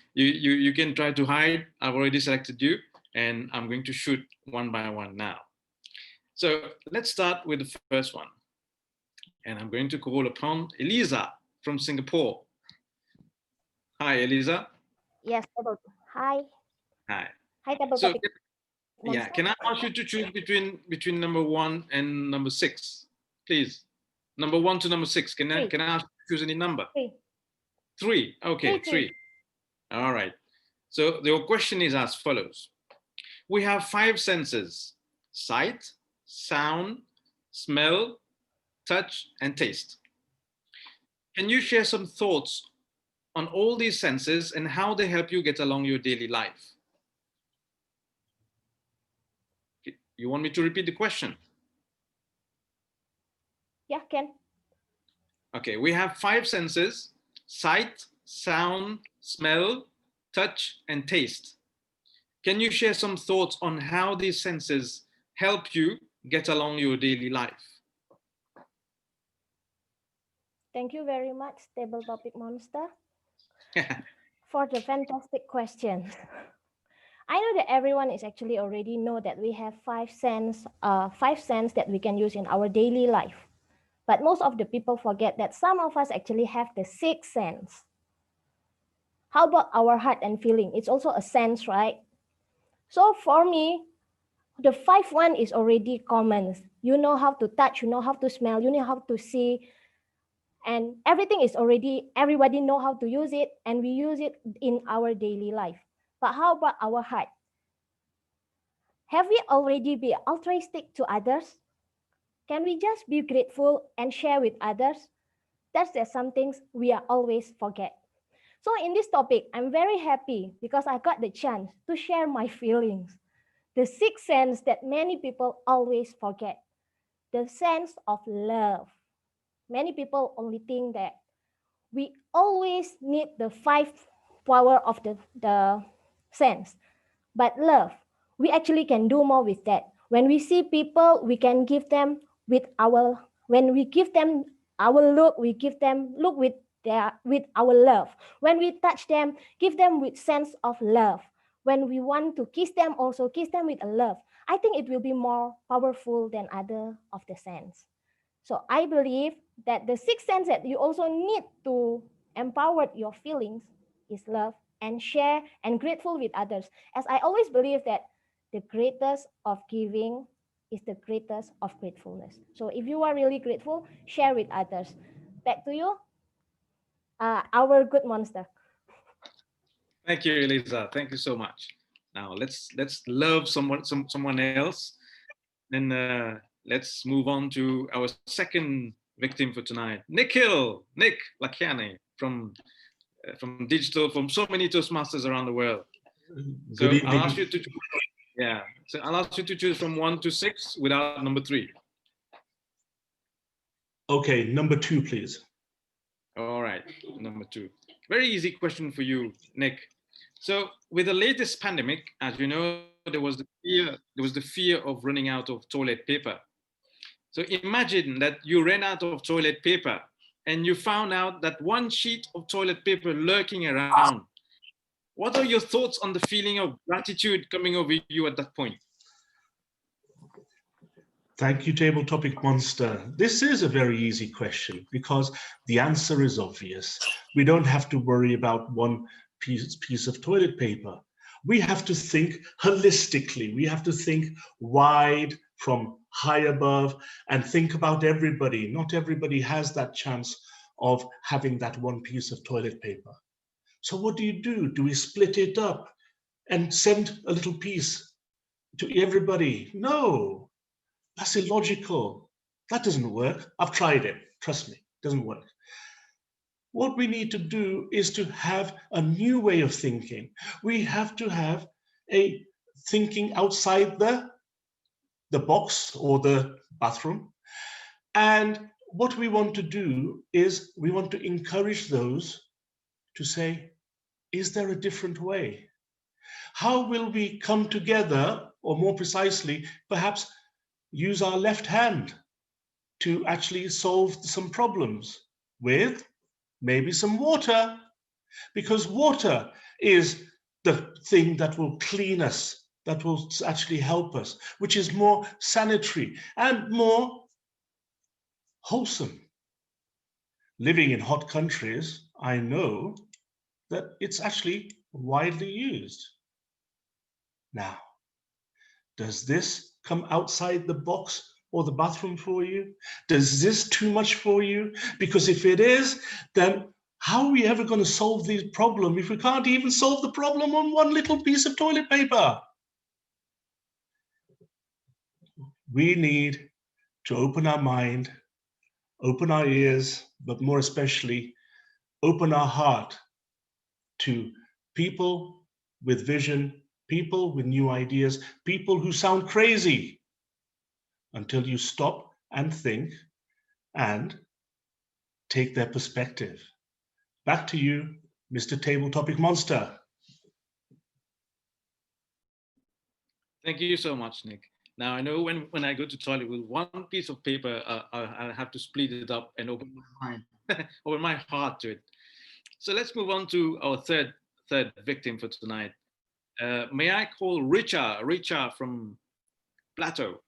try to hide. I've already selected you, and I'm going to shoot one by one now. So let's start with the first one, and I'm going to call upon Eliza from Singapore. Hi, Eliza. Yes, hi. Hi. Hi, table So, topic. yeah, can I ask you to choose between number 1 and number 6, please? Number 1 to number 6. Can I ask you to choose any number? 3. 3. Okay, 3. All right. So your question is as follows. We have 5 senses: sight, sound, smell, touch, and taste. Can you share some thoughts on all these senses and how they help you get along your daily life? You want me to repeat the question? Yeah, can. Okay, we have 5 senses: sight, sound, smell, touch, and taste. Can you share some thoughts on how these senses help you get along your daily life? Thank you very much, table topic monster, for the fantastic question. I know that everyone is actually already know that we have 5 senses that we can use in our daily life. But most of the people forget that some of us actually have the 6th sense. How about our heart and feeling? It's also a sense, right? So for me, the 5th one is already common. You know how to touch, you know how to smell, you know how to see, and everything is already, everybody know how to use it, and we use it in our daily life. But how about our heart? Have we already been altruistic to others? Can we just be grateful and share with others? That's some things we are always forget. So in this topic, I'm very happy because I got the chance to share my feelings. The 6th sense that many people always forget, the sense of love. Many people only think that we always need the 5 power of the sense. But love, we actually can do more with that. When we see people, we can give them with our, when we give them our look, we give them look with with our love. When we touch them, give them with sense of love. When we want to kiss them, also kiss them with a love. I think it will be more powerful than other of the sense. So I believe that the sixth sense that you also need to empower your feelings is love and share and grateful with others. As I always believe that the greatest of giving is the greatest of gratefulness. So if you are really grateful, share with others. Back to you, our good monster. Thank you, Elisa. Thank you so much. Now let's love someone else, and let's move on to our second victim for tonight, Nick Lakiani from digital, from so many Toastmasters around the world. So Good evening. I'll ask you to I'll ask you to choose from 1 to 6 without number 3. Okay, number 2, please. All right, number 2. Very easy question for you, Nick. So with the latest pandemic, as you know, there was the fear of running out of toilet paper. So imagine that you ran out of toilet paper and you found out that one sheet of toilet paper lurking around. What are your thoughts on the feeling of gratitude coming over you at that point? Thank you, Table Topic Monster. This is a very easy question because the answer is obvious. We don't have to worry about one piece of toilet paper. We have to think holistically. We have to think wide from high above and think about everybody. Not everybody has that chance of having that one piece of toilet paper. So what do? Do we split it up and send a little piece to everybody? No, that's illogical. That doesn't work. I've tried it. Trust me, it doesn't work. What we need to do is to have a new way of thinking. We have to have a thinking outside the box or the bathroom. And what we want to do is we want to encourage those to say, is there a different way? How will we come together, or more precisely, perhaps use our left hand to actually solve some problems with maybe some water? Because water is the thing that will clean us, that will actually help us, which is more sanitary and more wholesome. Living in hot countries, I know that it's actually widely used. Now, does this come outside the box or the bathroom for you? Does this too much for you? Because if it is, then how are we ever going to solve this problem if we can't even solve the problem on one little piece of toilet paper? We need to open our mind, open our ears, but more especially, open our heart to people with vision, people with new ideas, people who sound crazy, until you stop and think and take their perspective. Back to you, Mr. Table Topic Monster. Thank you so much, Nick. Now, I know when I go to toilet with one piece of paper, I'll have to split it up and open my mind, open my heart to it. So let's move on to our third victim for tonight. May I call Richa from Plateau?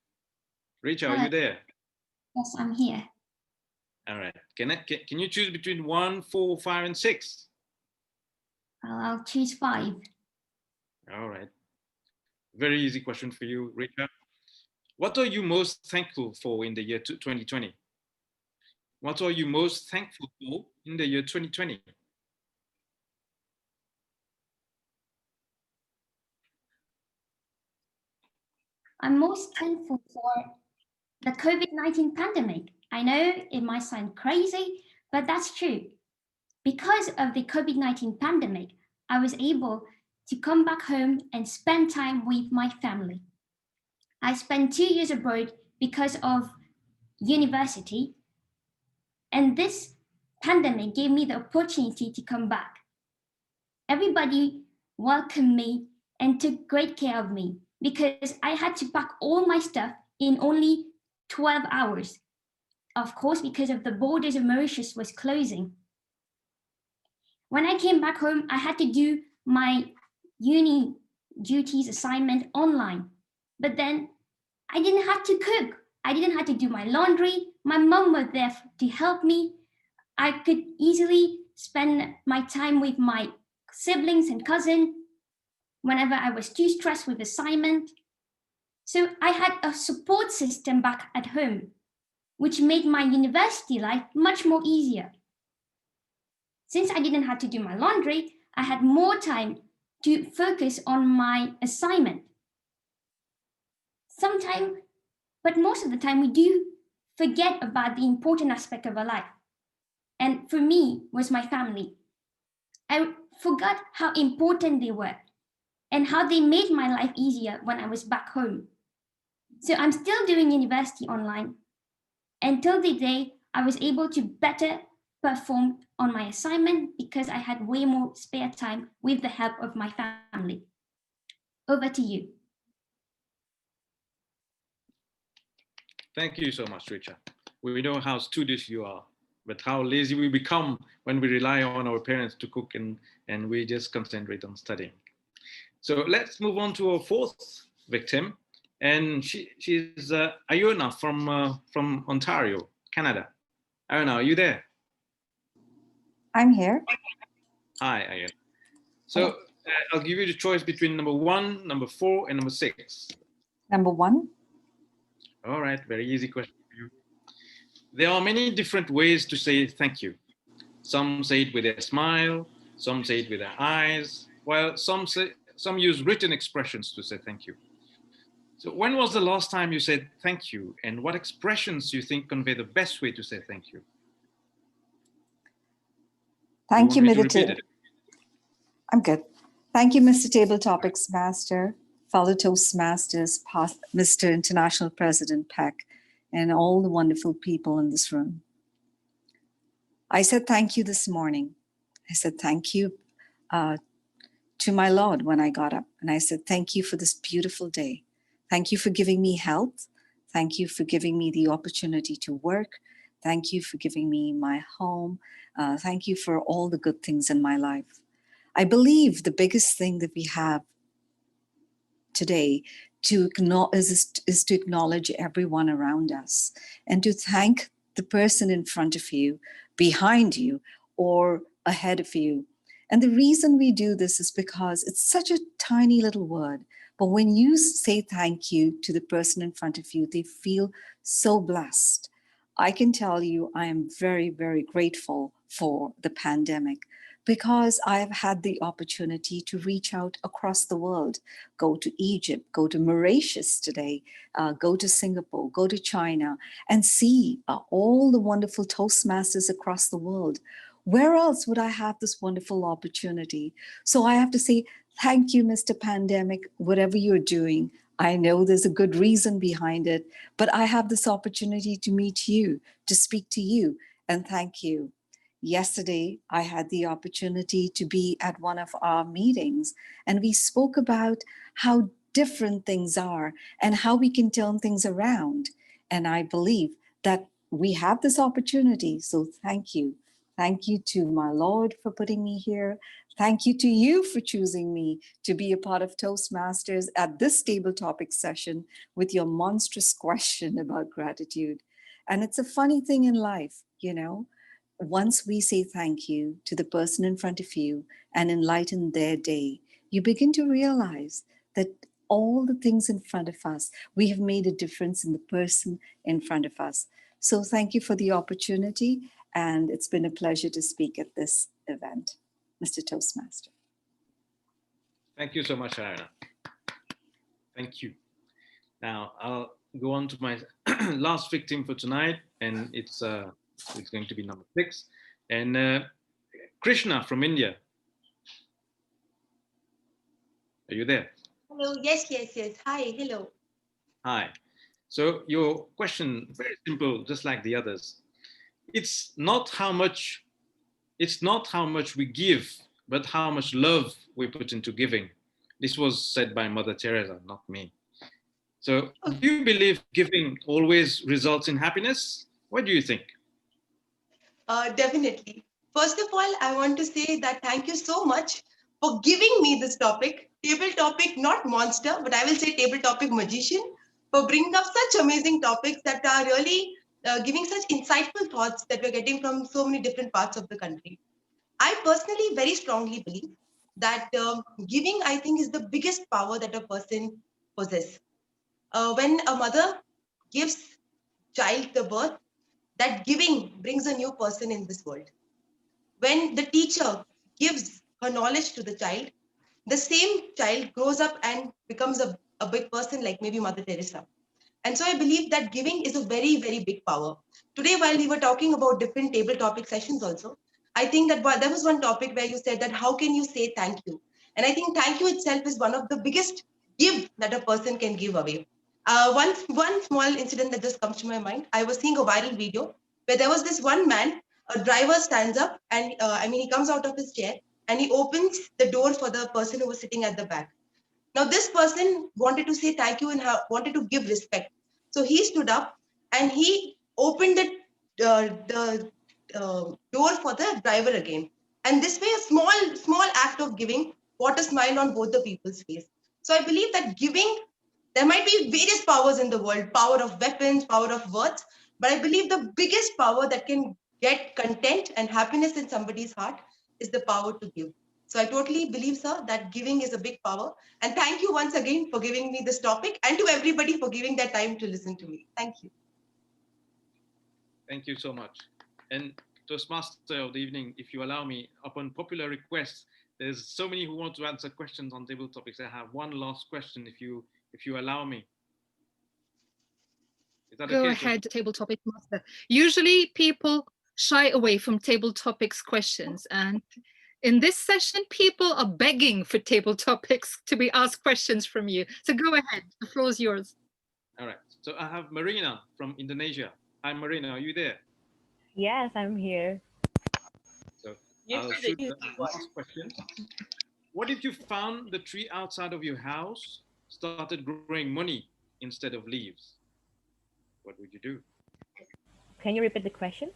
Richa, are you there? Yes, I'm here. All right. Can you choose between 1, 4, 5, and 6? I'll choose 5. All right. Very easy question for you, Richa. What are you most thankful for in the year 2020? What are you most thankful for in the year 2020? I'm most thankful for the COVID-19 pandemic. I know it might sound crazy, but that's true. Because of the COVID-19 pandemic, I was able to come back home and spend time with my family. I spent 2 years abroad because of university, and this pandemic gave me the opportunity to come back. Everybody welcomed me and took great care of me because I had to pack all my stuff in only 12 hours. Of course, because of the borders of Mauritius was closing. When I came back home, I had to do my uni duties assignment online. But then I didn't have to cook. I didn't have to do my laundry. My mum was there to help me. I could easily spend my time with my siblings and cousin whenever I was too stressed with assignment. So I had a support system back at home, which made my university life much more easier. Since I didn't have to do my laundry, I had more time to focus on my assignment. Sometimes, but most of the time, we do forget about the important aspect of our life. And for me, was my family. I forgot how important they were and how they made my life easier when I was back home. So I'm still doing university online until the day I was able to better perform on my assignment because I had way more spare time with the help of my family. Over to you. Thank you so much, Richa. We know how studious you are, but how lazy we become when we rely on our parents to cook and we just concentrate on studying. So let's move on to our fourth victim. And she's Ayona from Ontario, Canada. Ayona, are you there? I'm here. Hi, Ayona. So I'll give you the choice between number 1, number 4, and number 6. Number 1. All right, very easy question for you. There are many different ways to say thank you. Some say it with a smile, some say it with their eyes, while some use written expressions to say thank you. So when was the last time you said thank you, and what expressions do you think convey the best way to say thank you? Thank you, Mr. I'm good. Thank you, Mr. Table Topics Master, fellow Toastmasters, Mr. International President E.Peck, and all the wonderful people in this room. I said thank you this morning. I said thank you to my Lord when I got up, and I said thank you for this beautiful day. Thank you for giving me health. Thank you for giving me the opportunity to work. Thank you for giving me my home. Thank you for all the good things in my life. I believe the biggest thing that we have today is to acknowledge everyone around us and to thank the person in front of you, behind you, or ahead of you. And the reason we do this is because it's such a tiny little word. But when you say thank you to the person in front of you, they feel so blessed. I can tell you I am very, very grateful for the pandemic because I have had the opportunity to reach out across the world, go to Egypt, go to Mauritius today, go to Singapore, go to China, and see all the wonderful Toastmasters across the world. Where else would I have this wonderful opportunity? So I have to say, thank you, Mr. Pandemic, whatever you're doing. I know there's a good reason behind it, but I have this opportunity to meet you, to speak to you, and thank you. Yesterday, I had the opportunity to be at one of our meetings, and we spoke about how different things are and how we can turn things around. And I believe that we have this opportunity, so thank you. Thank you to my Lord for putting me here. Thank you to you for choosing me to be a part of Toastmasters at this table topic session with your monstrous question about gratitude. And it's a funny thing in life, you know, once we say thank you to the person in front of you and enlighten their day, you begin to realize that all the things in front of us, we have made a difference in the person in front of us. So thank you for the opportunity. And it's been a pleasure to speak at this event, Mr. Toastmaster. Thank you so much, Ayona. Thank you. Now I'll go on to my last victim for tonight, and it's going to be number 6. And Krishna from India. Are you there? Hello. Yes. Hi. Hello. Hi. So your question, very simple, just like the others. It's not how much we give, but how much love we put into giving. This was said by Mother Teresa, not me. So do you believe giving always results in happiness? What do you think? Definitely. First of all, I want to say that thank you so much for giving me this topic, table topic, not monster, but I will say table topic magician, for bringing up such amazing topics that are really giving such insightful thoughts that we're getting from so many different parts of the country. I personally very strongly believe that giving, I think, is the biggest power that a person possesses. When a mother gives child the birth, that giving brings a new person in this world. When the teacher gives her knowledge to the child, the same child grows up and becomes a big person like maybe Mother Teresa. And so I believe that giving is a very, very big power. Today, while we were talking about different table topic sessions also, I think that there was one topic where you said that how can you say thank you? And I think thank you itself is one of the biggest give that a person can give away. One small incident that just comes to my mind. I was seeing a viral video where there was this one man, a driver stands up and he comes out of his chair and he opens the door for the person who was sitting at the back. Now, this person wanted to say thank you and wanted to give respect. So he stood up and he opened the door for the driver again. And this way, a small act of giving brought a smile on both the people's face. So I believe that giving, there might be various powers in the world, power of weapons, power of words, but I believe the biggest power that can get content and happiness in somebody's heart is the power to give. So I totally believe, sir, that giving is a big power. And thank you once again for giving me this topic and to everybody for giving their time to listen to me. Thank you. Thank you so much. And Toastmaster of the evening, if you allow me, upon popular request, there's so many who want to answer questions on table topics. I have one last question, if you allow me. Is that Go okay? ahead, table topic master. Usually people shy away from table topics questions, and in this session, people are begging for table topics to be asked questions from you. So go ahead, the floor is yours. All right. So I have Marina from Indonesia. Hi, Marina, are you there? Yes, I'm here. So I'll shoot the last question. What if you found the tree outside of your house started growing money instead of leaves? What would you do? Can you repeat the question?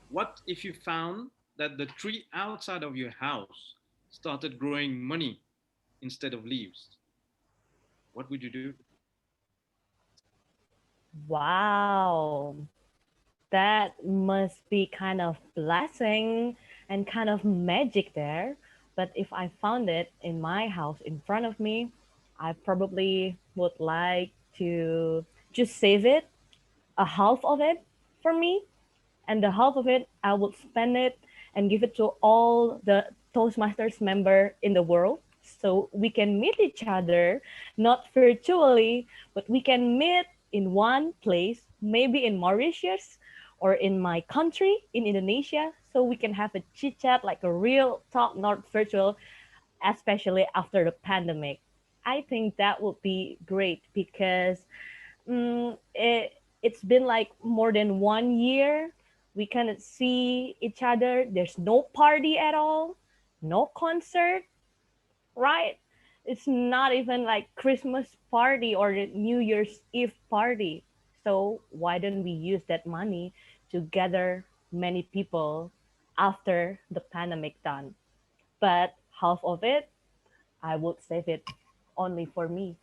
What if you found that the tree outside of your house started growing money instead of leaves? What would you do? Wow, that must be kind of blessing and kind of magic there. But if I found it in my house in front of me, I probably would like to just save it, a half of it for me, and the half of it I would spend it and give it to all the Toastmasters member in the world, so we can meet each other, not virtually, but we can meet in one place, maybe in Mauritius or in my country, in Indonesia, so we can have a chit chat like a real talk, not virtual, especially after the pandemic. I think that would be great because it's been like more than 1 year. We cannot see each other. There's no party at all, no concert, right? It's not even like Christmas party or the New Year's Eve party. So why don't we use that money to gather many people after the pandemic done? But half of it, I would save it only for me.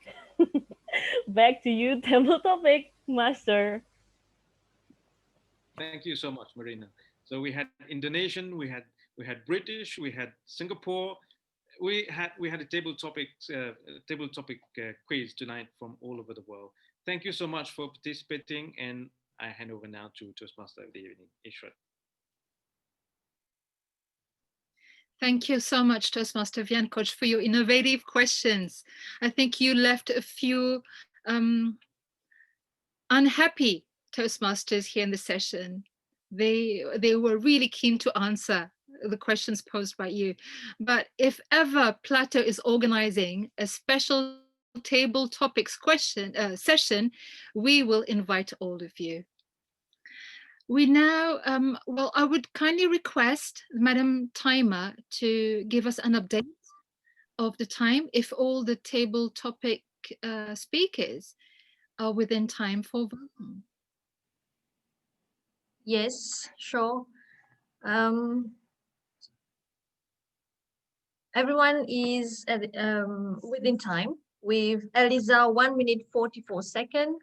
Back to you, table topic master. Thank you so much, Marina. So we had Indonesian, we had British, we had Singapore, we had a table topic quiz tonight from all over the world. Thank you so much for participating, and I hand over now to Toastmaster of the evening, Ishrat. Thank you so much, Toastmaster Viankoch, for your innovative questions. I think you left a few unhappy Toastmasters here in the session. They were really keen to answer the questions posed by you. But if ever Plateau is organizing a special table topics session, we will invite all of you. We now, well, I would kindly request Madam Timer to give us an update of the time if all the table topic speakers are within time for voting. Yes, sure. Everyone is within time with Eliza 1 minute 44 seconds,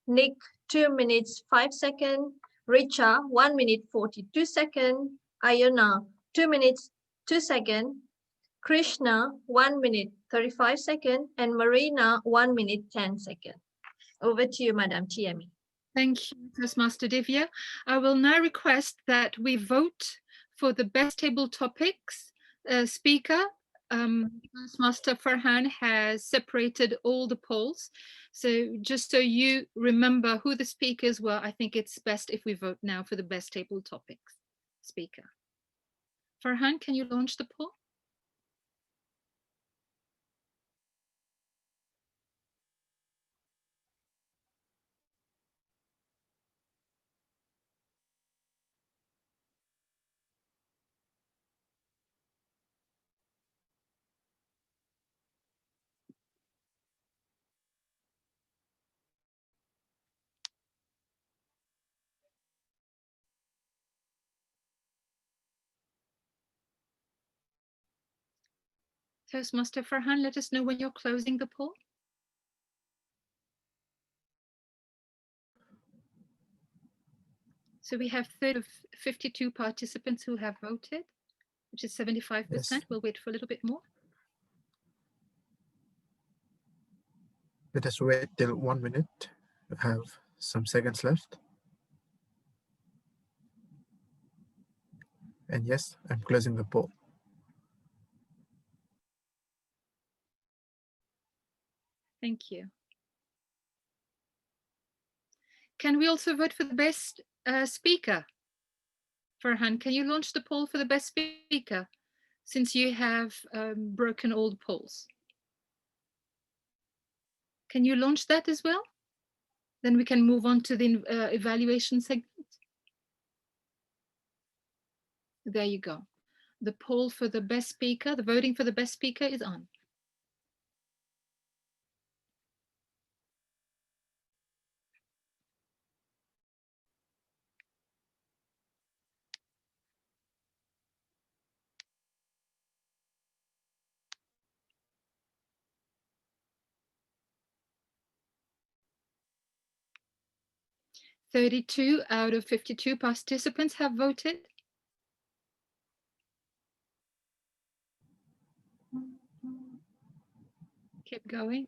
Nick 2 minutes 5 seconds, Richa 1 minute 42 seconds, Ayana 2 minutes 2 seconds, Krishna 1 minute 35 seconds, and Marina 1 minute 10 seconds. Over to you, Madam TME. Thank you, Toastmaster Divya. I will now request that we vote for the best table topics speaker. Toastmaster Farhan has separated all the polls. So just so you remember who the speakers were, I think it's best if we vote now for the best table topics speaker. Farhan, can you launch the poll? Toastmaster Farhan, let us know when you're closing the poll. So we have 52 participants who have voted, which is 75%. Yes. We'll wait for a little bit more. Let us wait till 1 minute. We have some seconds left. And yes, I'm closing the poll. Thank you. Can we also vote for the best speaker? Farhan, can you launch the poll for the best speaker since you have broken all the polls? Can you launch that as well? Then we can move on to the evaluation segment. There you go. The poll for the best speaker, the voting for the best speaker is on. "32 out of 52 participants have voted. Keep going.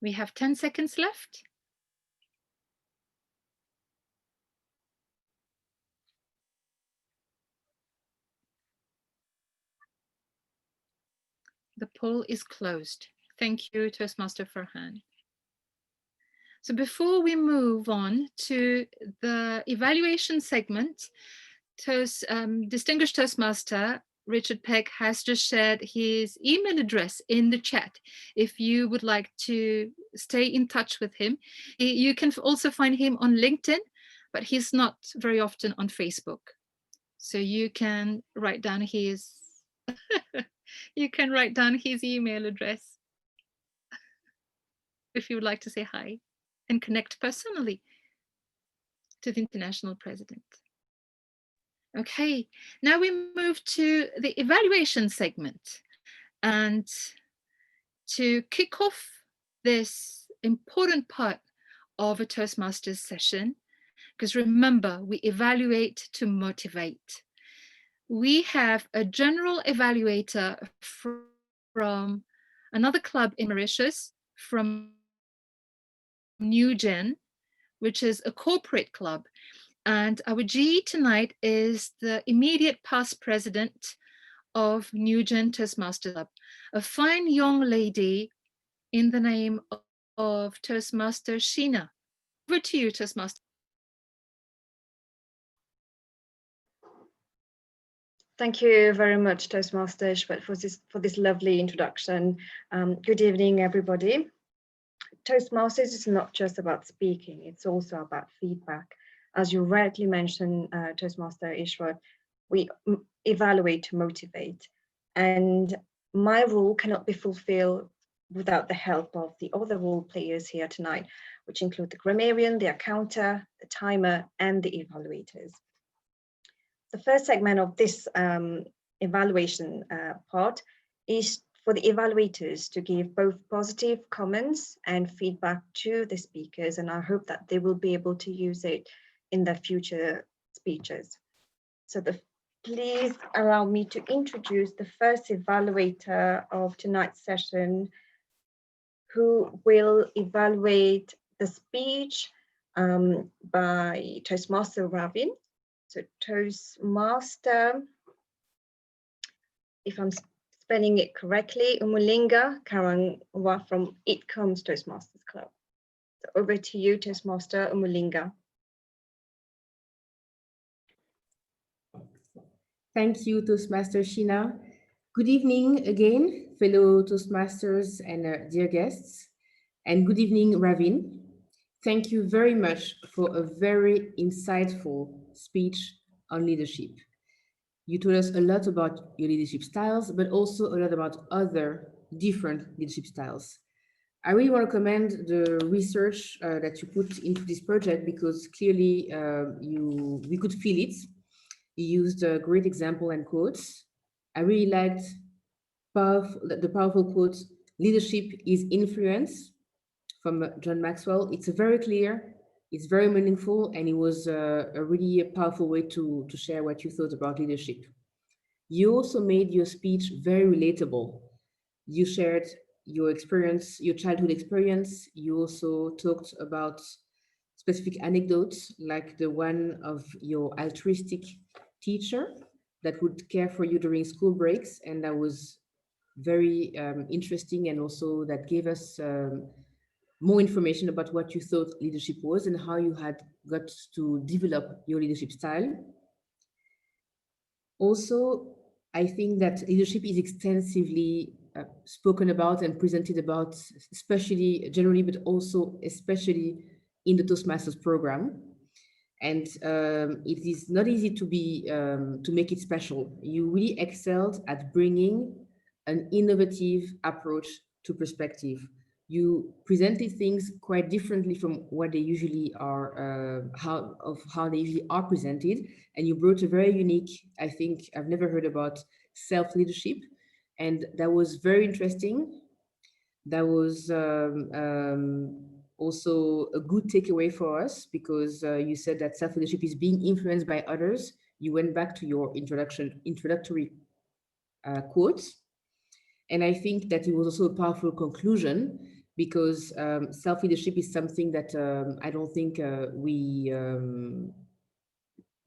We have 10 seconds left. The poll is closed. Thank you, Toastmaster Farhan. So before we move on to the evaluation segment, distinguished Toastmaster Richard Peck has just shared his email address in the chat. If you would like to stay in touch with him, you can also find him on LinkedIn, but he's not very often on Facebook. So you can write down his you can write down his email address if you would like to say hi and connect personally to the international president. Okay, now we move to the evaluation segment. And to kick off this important part of a Toastmasters session, because remember, we evaluate to motivate. We have a general evaluator from another club in Mauritius, from NewGen, which is a corporate club. And our GE tonight is the immediate past president of NewGen Toastmasters Club, a fine young lady in the name of Toastmaster Sheena. Over to you, Toastmaster. Thank you very much, Toastmaster Ishwat, for this lovely introduction. Good evening, everybody. Toastmasters is not just about speaking, it's also about feedback. As you rightly mentioned, Toastmaster Ishwat, we evaluate to motivate. And my role cannot be fulfilled without the help of the other role players here tonight, which include the grammarian, the accounter, the timer, and the evaluators. The first segment of this evaluation part is for the evaluators to give both positive comments and feedback to the speakers, and I hope that they will be able to use it in their future speeches. So please allow me to introduce the first evaluator of tonight's session, who will evaluate the speech by Toastmaster Ravin. So Toastmaster, if I'm spelling it correctly, Umulinga Karangwa from It Comes Toastmasters Club. So over to you, Toastmaster Umulinga. Thank you, Toastmaster Sheena. Good evening again, fellow Toastmasters and dear guests. And good evening, Ravin. Thank you very much for a very insightful speech on leadership. You told us a lot about your leadership styles, but also a lot about other different leadership styles. I really want to commend the research that you put into this project, because clearly we could feel it. You used a great example and quotes. I really liked the powerful quote, "Leadership is influence," from John Maxwell. It's very clear, it's very meaningful, and it was a really powerful way to share what you thought about leadership. You also made your speech very relatable. You shared your experience, your childhood experience. You also talked about specific anecdotes, like the one of your altruistic teacher that would care for you during school breaks, and that was very interesting, and also that gave us more information about what you thought leadership was and how you had got to develop your leadership style. Also, I think that leadership is extensively spoken about and presented about, especially generally, but also especially in the Toastmasters program. And it is not easy to make it special. You really excelled at bringing an innovative approach to perspective. You presented things quite differently from what they usually are, how they usually are presented, and you brought a very unique, I think I've never heard about, self-leadership, and that was very interesting. That was also a good takeaway for us, because you said that self-leadership is being influenced by others. You went back to your introductory quotes. And I think that it was also a powerful conclusion, because self-leadership is something that I don't think we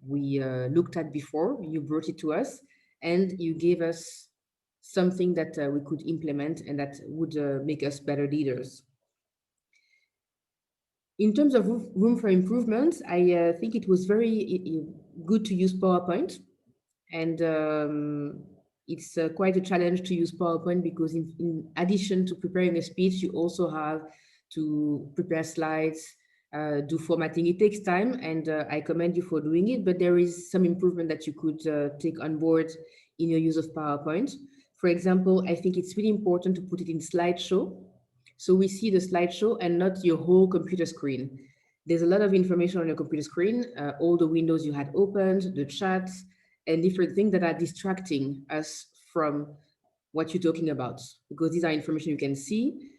looked at before. You brought it to us, and you gave us something that we could implement and that would make us better leaders. In terms of room for improvement, I think it was very good to use PowerPoint, and it's quite a challenge to use PowerPoint, because in addition to preparing a speech, you also have to prepare slides, do formatting. It takes time, and I commend you for doing it, but there is some improvement that you could take on board in your use of PowerPoint. For example, I think it's really important to put it in slideshow, so we see the slideshow and not your whole computer screen. There's a lot of information on your computer screen, all the windows you had opened, the chats, and different things that are distracting us from what you're talking about, because these are information you can see.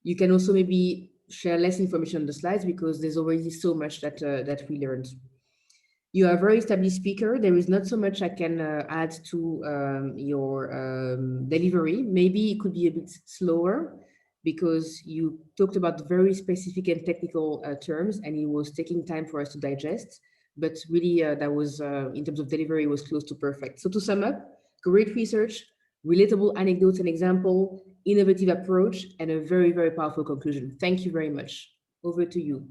You can also maybe share less information on the slides, because there's already so much that we learned. You are a very established speaker. There is not so much I can add to your delivery. Maybe it could be a bit slower, because you talked about very specific and technical terms, and it was taking time for us to digest. But really, that was, in terms of delivery, was close to perfect. So to sum up, great research, relatable anecdotes and example, innovative approach, and a very, very powerful conclusion. Thank you very much. Over to you,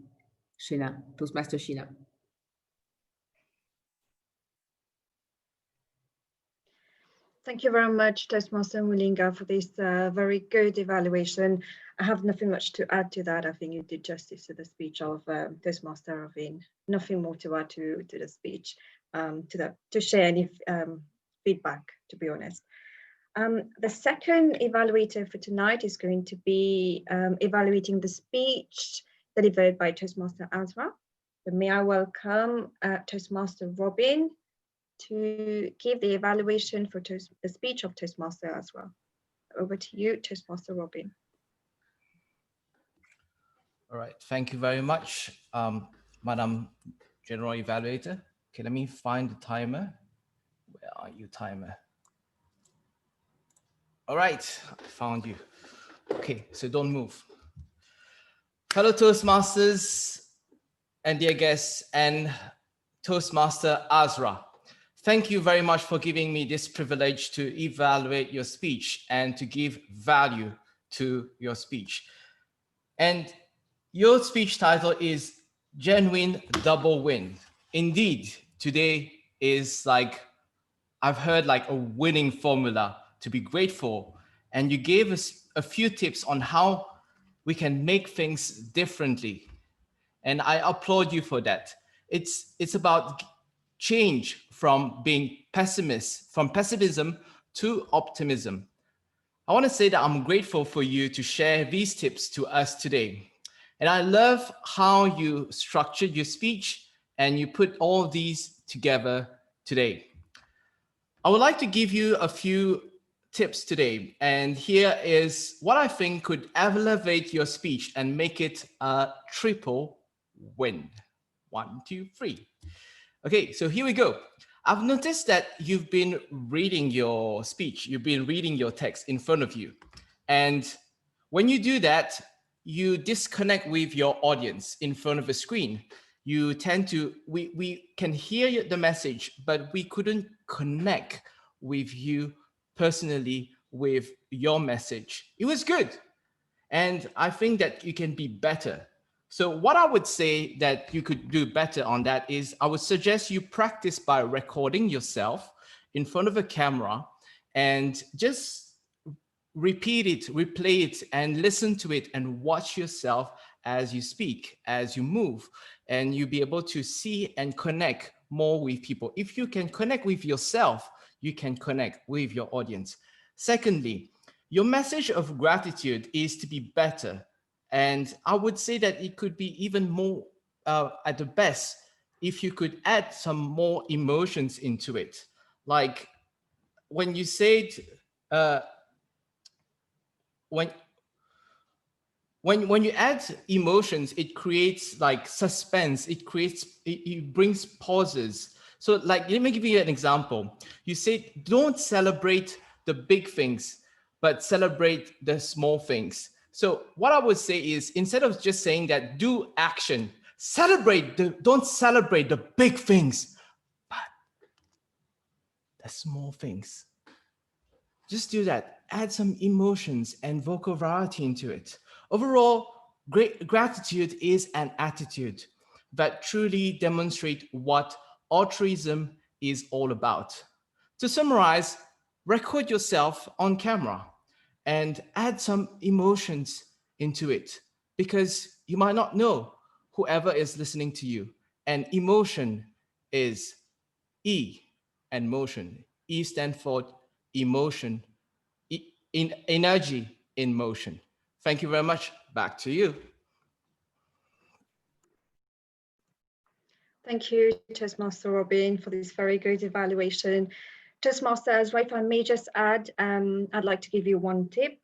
Sheena, Toastmaster Sheena. Thank you very much, Toastmaster Mulinga, for this very good evaluation. I have nothing much to add to that. I think you did justice to the speech of Toastmaster Ravin. Nothing more to add to the speech, to share any feedback, to be honest. The second evaluator for tonight is going to be evaluating the speech delivered by Toastmaster Azra. So may I welcome Toastmaster Robin to give the evaluation for the speech of Toastmaster Azra. Over to you, Toastmaster Robin. All right, thank you very much, Madam General Evaluator. Okay, let me find the timer. Where are you, timer? All right, I found you. Okay, so don't move. Fellow Toastmasters and dear guests and Toastmaster Azra, thank you very much for giving me this privilege to evaluate your speech and to give value to your speech. And your speech title is Genuine Double Win. Indeed, today is like, I've heard like a winning formula to be grateful. And you gave us a few tips on how we can make things differently. And I applaud you for that. It's about change from being from pessimism to optimism. I want to say that I'm grateful for you to share these tips to us today. And I love how you structured your speech and you put all these together today. I would like to give you a few tips today. And here is what I think could elevate your speech and make it a triple win. 1, 2, 3. Okay, so here we go. I've noticed that you've been reading your speech. You've been reading your text in front of you. And when you do that, you disconnect with your audience in front of a screen. You tend to, we can hear the message, but we couldn't connect with you personally with your message. It was good. And I think that you can be better. So what I would say that you could do better on that is I would suggest you practice by recording yourself in front of a camera and just repeat it, replay it, and listen to it and watch yourself as you speak, as you move, and you'll be able to see and connect more with people. If you can connect with yourself, you can connect with your audience. Secondly, your message of gratitude is to be better. And I would say that it could be even more at the best if you could add some more emotions into it. Like when you say it, when you add emotions, it creates like suspense. It brings pauses. So like, let me give you an example. You say, don't celebrate the big things, but celebrate the small things. So what I would say is, instead of just saying that, do action, don't celebrate the big things, but the small things. Just do that. Add some emotions and vocal variety into it. Overall, gratitude is an attitude that truly demonstrates what altruism is all about. To summarize, record yourself on camera and add some emotions into it, because you might not know whoever is listening to you. And emotion is E and motion. E stands for emotion, in energy in motion. Thank you very much. Back to you. Thank you, Toastmaster Robin, for this very good evaluation. Toastmaster Azra, if I may just add, I'd like to give you one tip.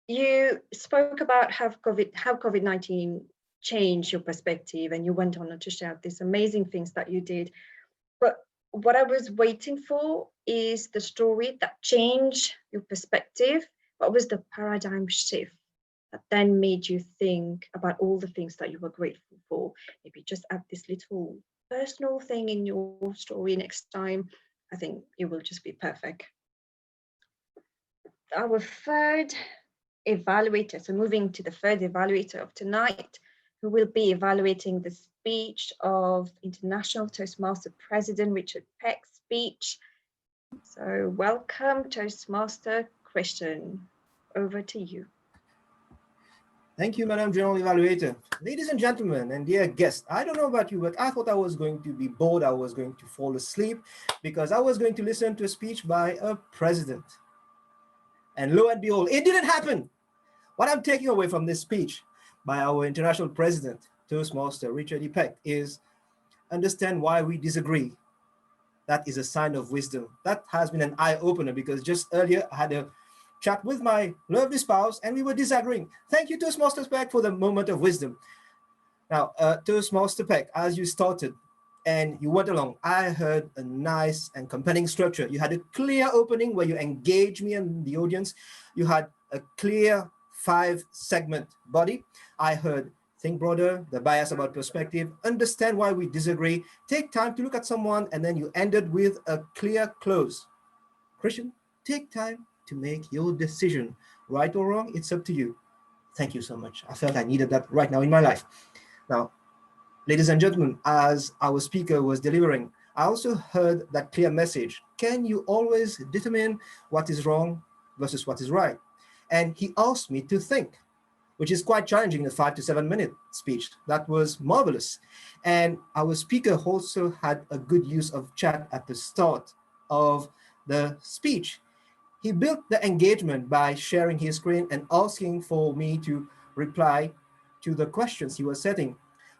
You spoke about how COVID-19 changed your perspective, and you went on to share these amazing things that you did. But what I was waiting for is the story that changed your perspective. What was the paradigm shift that then made you think about all the things that you were grateful for? Maybe just add this little personal thing in your story next time. I think it will just be perfect. Our third evaluator, so moving to the third evaluator of tonight, who will be evaluating the speech of International Toastmaster President E.Peck's speech. So welcome, Toastmaster Christian. Over to you. Thank you, Madam General Evaluator. Ladies and gentlemen, and dear guests, I don't know about you, but I thought I was going to be bored. I was going to fall asleep because I was going to listen to a speech by a president. And lo and behold, it didn't happen. What I'm taking away from this speech by our international president, Toastmaster Richard E.Peck, is understand why we disagree. That is a sign of wisdom. That has been an eye-opener, because just earlier I had a chat with my lovely spouse and we were disagreeing. Thank you, Toastmaster Peck, for the moment of wisdom. Now, Toastmaster Peck, as you started and you went along, I heard a nice and compelling structure. You had a clear opening where you engaged me and the audience. You had a clear 5-segment body. I heard think broader, the bias about perspective, understand why we disagree, take time to look at someone, and then you ended with a clear close. Christian, take time to make your decision. Right or wrong, it's up to you. Thank you so much. I felt I needed that right now in my life. Now, ladies and gentlemen, as our speaker was delivering, I also heard that clear message. Can you always determine what is wrong versus what is right? And he asked me to think, which is quite challenging in a 5 to 7 minute speech. That was marvelous. And our speaker also had a good use of chat at the start of the speech. He built the engagement by sharing his screen and asking for me to reply to the questions he was setting.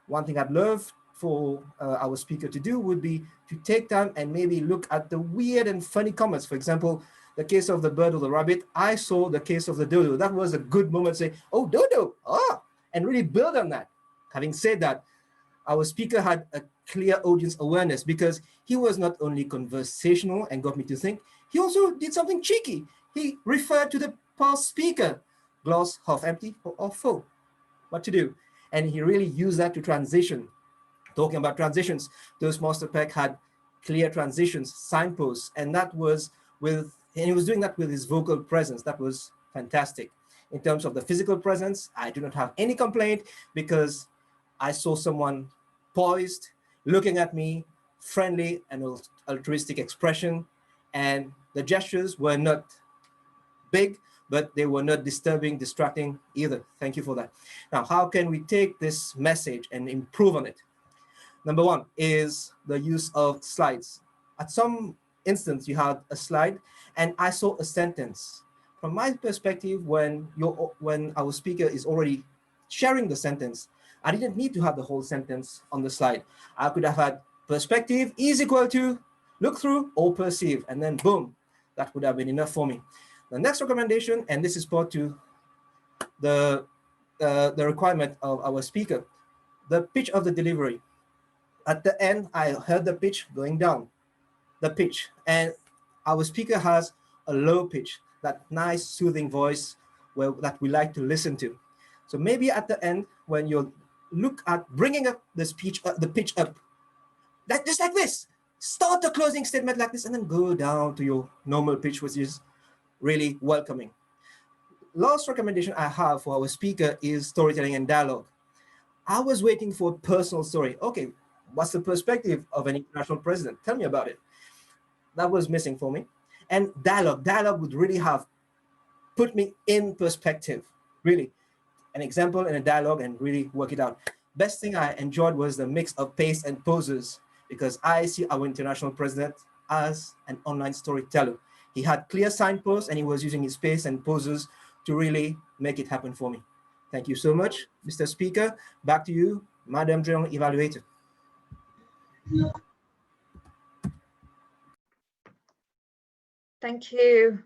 One thing I'd love for our speaker to do would be to take time and maybe look at the weird and funny comments. For example, the case of the bird or the rabbit. I saw the case of the dodo. That was a good moment to say, oh, dodo, and really build on that. Having said that, our speaker had a clear audience awareness, because he was not only conversational and got me to think, he also did something cheeky. He referred to the past speaker, glass half empty or full, what to do. And he really used that to transition. Talking about transitions, Toastmaster Peck had clear transitions, signposts, and that was and he was doing that with his vocal presence. That was fantastic. In terms of the physical presence, I do not have any complaint, because I saw someone poised, looking at me, friendly and altruistic expression, and the gestures were not big, but they were not disturbing, distracting either. Thank you for that. Now, how can we take this message and improve on it? Number one is the use of slides. At some instance, you had a slide and I saw a sentence. From my perspective, when our speaker is already sharing the sentence, I didn't need to have the whole sentence on the slide. I could have had perspective is equal to look through or perceive, and then boom, that would have been enough for me. The next recommendation, and this is part to the requirement of our speaker, the pitch of the delivery. At the end, I heard the pitch going down, the pitch, and our speaker has a low pitch, that nice soothing voice that we like to listen to. So maybe at the end, when you look at bringing up the pitch up, just like this, start the closing statement like this and then go down to your normal pitch, which is really welcoming. Last recommendation I have for our speaker is storytelling and dialogue. I was waiting for a personal story. Okay, what's the perspective of an international president? Tell me about it. That was missing for me. And dialogue would really have put me in perspective, really. An example in a dialogue and really work it out. Best thing I enjoyed was the mix of pace and poses, because I see our international president as an online storyteller. He had clear signposts and he was using his pace and poses to really make it happen for me. Thank you so much, Mr. Speaker. Back to you, Madam General Evaluator. Thank you,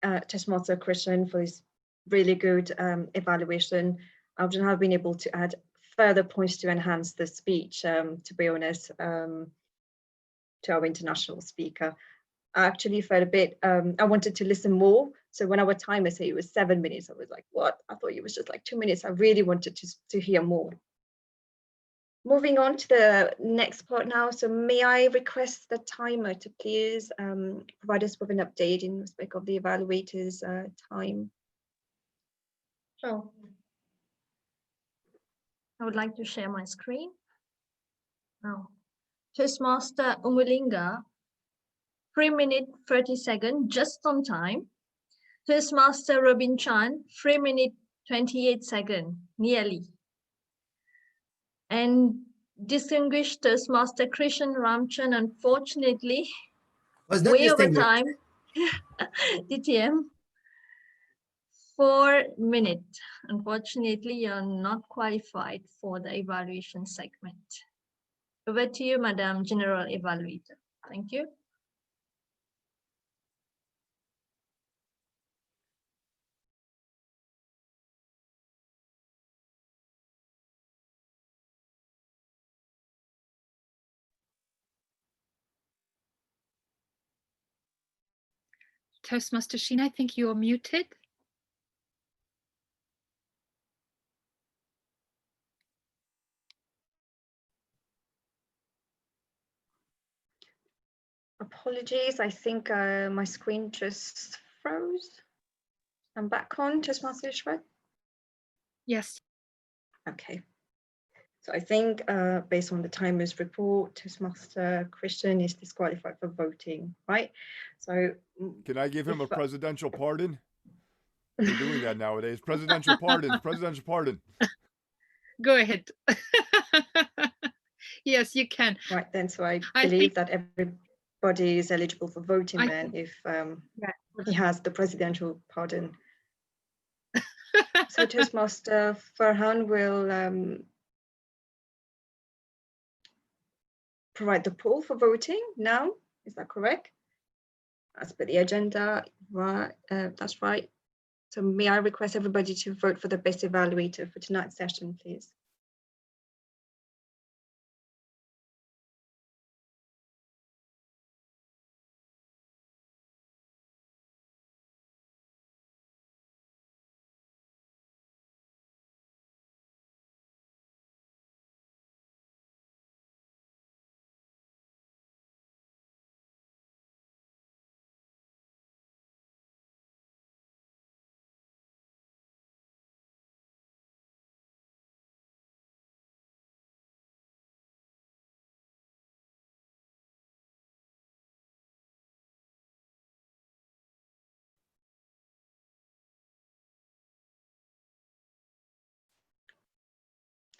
Toastmaster Christian, for this really good evaluation. I wouldn't have been able to add further points to enhance the speech, to be honest, to our international speaker. I actually felt a bit, I wanted to listen more. So when our timer said it was 7 minutes, I was like, what? I thought it was just like 2 minutes. I really wanted to hear more. Moving on to the next part now. So may I request the timer to please provide us with an update in respect of the evaluator's time. So I would like to share my screen. Now, Toastmaster Umulinga, 3 minutes 30 seconds, just on time. Toastmaster Robin Chan, 3 minutes 28 seconds, nearly. And distinguished Toastmaster Christian Ramchan, unfortunately, way over time. DTM. 4 minutes. Unfortunately, you're not qualified for the evaluation segment. Over to you, Madam General Evaluator. Thank you. Toastmaster Sheena, I think you're muted. Apologies, I think my screen just froze. I'm back on, Toastmaster Ishwat. Yes. Okay. So I think based on the timer's report, Toastmaster Christian is disqualified for voting, right? So can I give him a presidential pardon? They're doing that nowadays. Presidential pardons, presidential pardon. Go ahead. Yes, you can. Right then, so I believe that everybody is eligible for voting then if he has the presidential pardon. So Toastmaster Farhan will provide the poll for voting now. Is that correct? As per the agenda, right? That's right. So may I request everybody to vote for the best evaluator for tonight's session, please?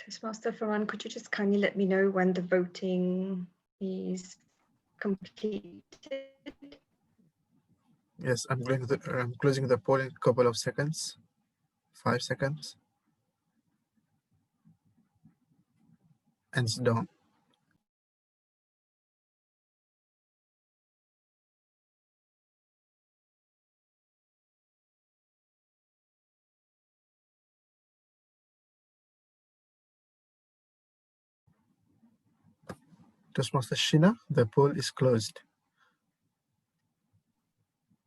Toastmaster Farhan, could you just kindly let me know when the voting is completed? Yes, I'm closing the poll in a couple of seconds. 5 seconds. And it's done. Toastmaster Sheena, the poll is closed.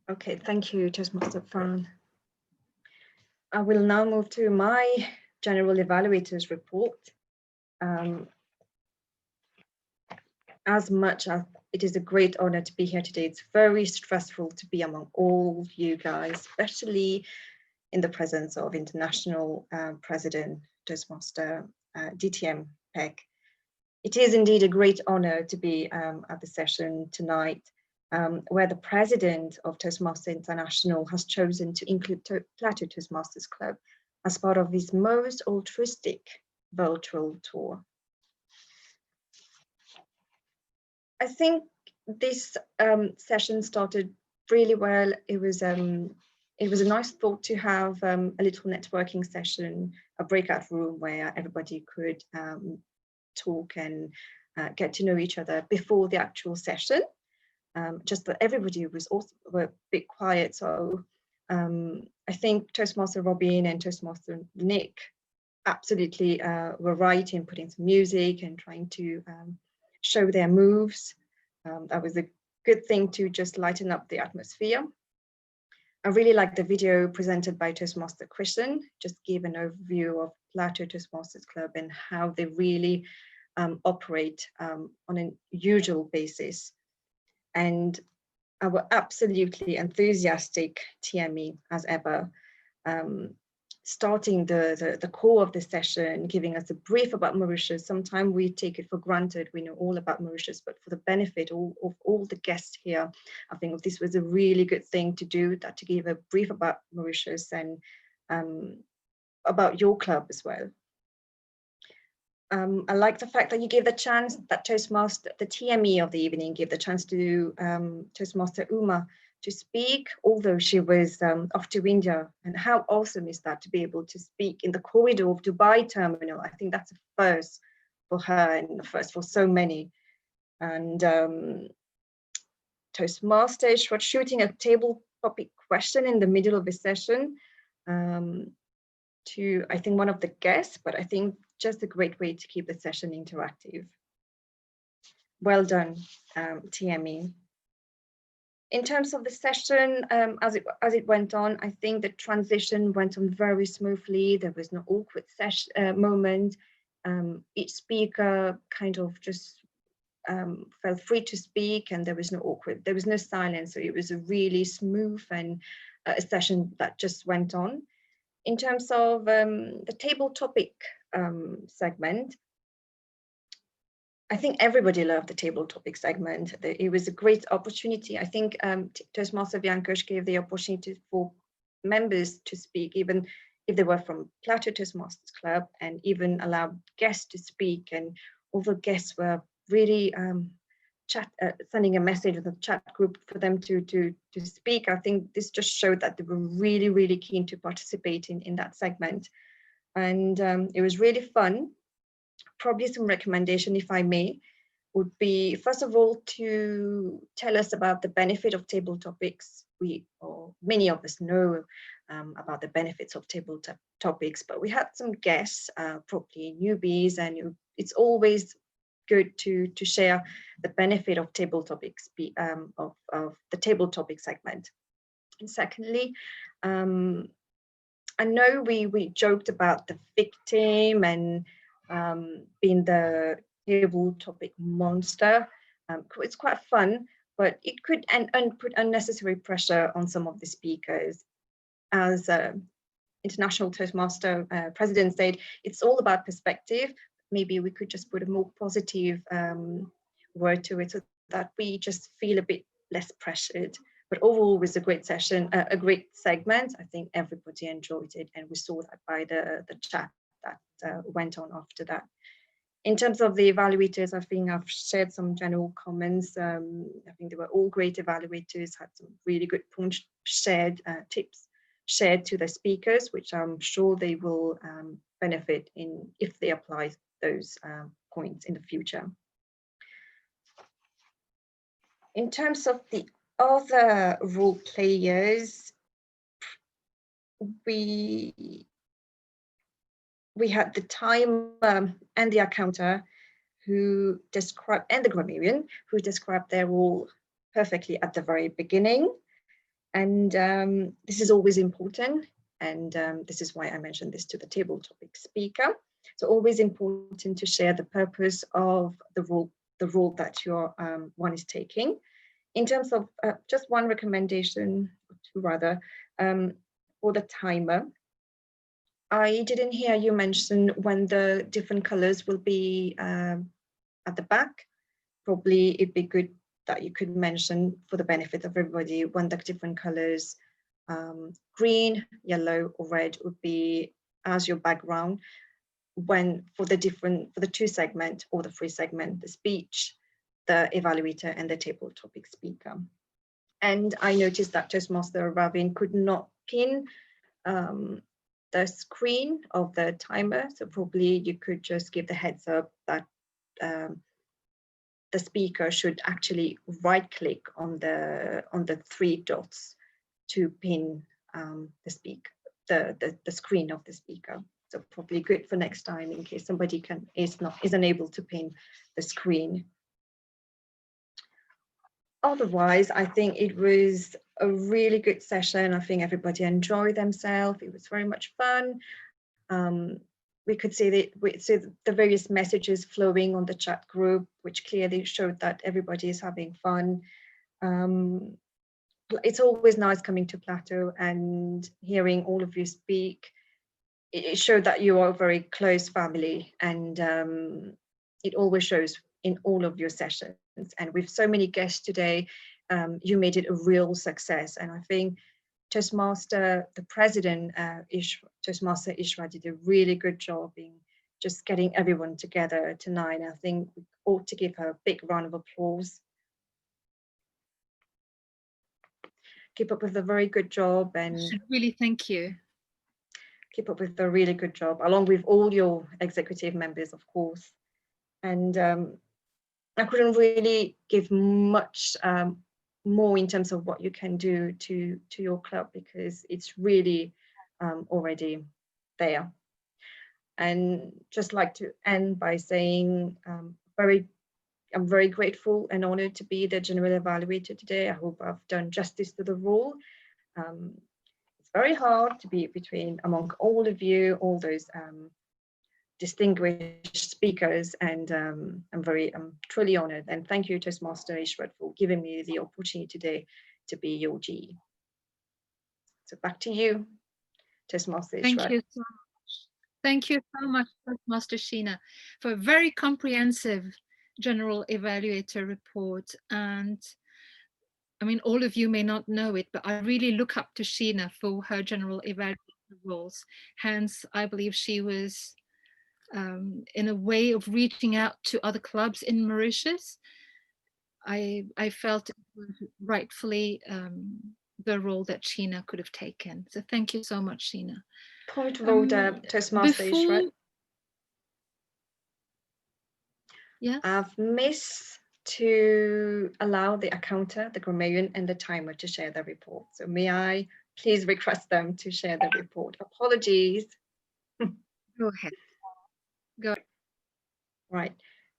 Okay, thank you, Toastmaster Farhan. I will now move to my general evaluator's report. As much as it is a great honor to be here today, it's very stressful to be among all you guys, especially in the presence of International President Toastmaster DTM E.Peck. It is indeed a great honor to be at the session tonight, where the president of Toastmasters International has chosen to include Plateau Toastmasters Club as part of his most altruistic virtual tour. I think this session started really well. It was a nice thought to have a little networking session, a breakout room where everybody could talk and get to know each other before the actual session. Just that everybody was also a bit quiet. So I think Toastmaster Robin and Toastmaster Nick absolutely were right in putting some music and trying to show their moves. That was a good thing to just lighten up the atmosphere. I really like the video presented by Toastmaster Christian, just give an overview of Plateau Toastmasters Club and how they really operate on an usual basis. And our absolutely enthusiastic TME, as ever, starting the core of the session, giving us a brief about Mauritius. Sometimes we take it for granted, we know all about Mauritius, but for the benefit of all the guests here, I think this was a really good thing to do, that to give a brief about Mauritius and about your club as well. I like the fact that you gave the chance that Toastmaster, the TME of the evening, gave the chance to Toastmaster Uma to speak, although she was off to India. And how awesome is that to be able to speak in the corridor of Dubai terminal? I think that's a first for her and the first for so many. And Toastmasters for shooting a table topic question in the middle of a session to, I think, one of the guests, but I think just a great way to keep the session interactive. Well done, TME. In terms of the session, as it went on, I think the transition went on very smoothly. There was no awkward moment. Each speaker kind of just felt free to speak, and there was no silence. So it was a really smooth and a session that just went on. In terms of the table topic segment, I think everybody loved the table topic segment. It was a great opportunity. I think Toastmaster Biancosh gave the opportunity for members to speak, even if they were from Plateau Toastmasters Club, and even allowed guests to speak. And all the guests were really sending a message in the chat group for them to speak. I think this just showed that they were really, really keen to participate in that segment. And it was really fun. Probably some recommendation, if I may, would be, first of all, to tell us about the benefit of table topics. Many of us know about the benefits of table topics, but we had some guests, probably newbies, and it's always good to share the benefit of table topics, of the table topic segment. And secondly, I know we joked about the victim and being the table topic monster. It's quite fun, but it could put unnecessary pressure on some of the speakers. As International Toastmaster President said, it's all about perspective. Maybe we could just put a more positive word to it so that we just feel a bit less pressured. But overall, it was a great session, a great segment. I think everybody enjoyed it, and we saw that by the chat that went on after that. In terms of the evaluators, I think I've shared some general comments. I think they were all great evaluators, had some really good points shared, tips shared to the speakers, which I'm sure they will benefit if they apply those points in the future. In terms of the other role players, we had the timer and the accounter who described, and the grammarian who described their role perfectly at the very beginning. And this is always important. And this is why I mentioned this to the table topic speaker. So always important to share the purpose of the role that your one is taking. In terms of just one recommendation, or two rather, for the timer, I didn't hear you mention when the different colors will be at the back. Probably it'd be good that you could mention, for the benefit of everybody, when the different colors, green, yellow, or red, would be as your background. When for the two segment or the three segment, the speech, the evaluator, and the table topic speaker. And I noticed that Toastmaster Ravin could not pin the screen of the timer, so probably you could just give the heads up that the speaker should actually right click on the three dots to pin the screen of the speaker. So probably good for next time in case somebody isn't able to pin the screen. Otherwise, I think it was a really good session. I think everybody enjoyed themselves. It was very much fun. We could see the various messages flowing on the chat group, which clearly showed that everybody is having fun. It's always nice coming to Plateau and hearing all of you speak. It showed that you are a very close family, and it always shows in all of your sessions. And with so many guests today, you made it a real success. And I think Toastmaster, the president, Toastmaster Ishra, did a really good job in just getting everyone together tonight. I think we ought to give her a big round of applause. Keep up with a very good job, and really thank you. Keep up with a really good job, along with all your executive members, of course. And I couldn't really give much more in terms of what you can do to your club, because it's really already there. And just like to end by saying I'm very grateful and honored to be the general evaluator today. I hope I've done justice to the role. It's very hard to be among all of you, all those distinguished speakers, and I'm truly honored. And thank you, Toastmaster Ishrat, for giving me the opportunity today to be your GE. So back to you, Toastmaster Ishrat. Thank you so much. Thank you so much, Toastmaster Sheena, for a very comprehensive general evaluator report. And I mean, all of you may not know it, but I really look up to Sheena for her general evaluator roles. Hence, I believe she was in a way of reaching out to other clubs in Mauritius. I felt it was rightfully the role that Sheena could have taken. So thank you so much, Sheena. Point of order, Toastmaster Ishrat. Yeah. I've missed to allow the accountant, the grammarian, and the timer to share the report. So may I please request them to share the report? Apologies. Go ahead. Go. Right.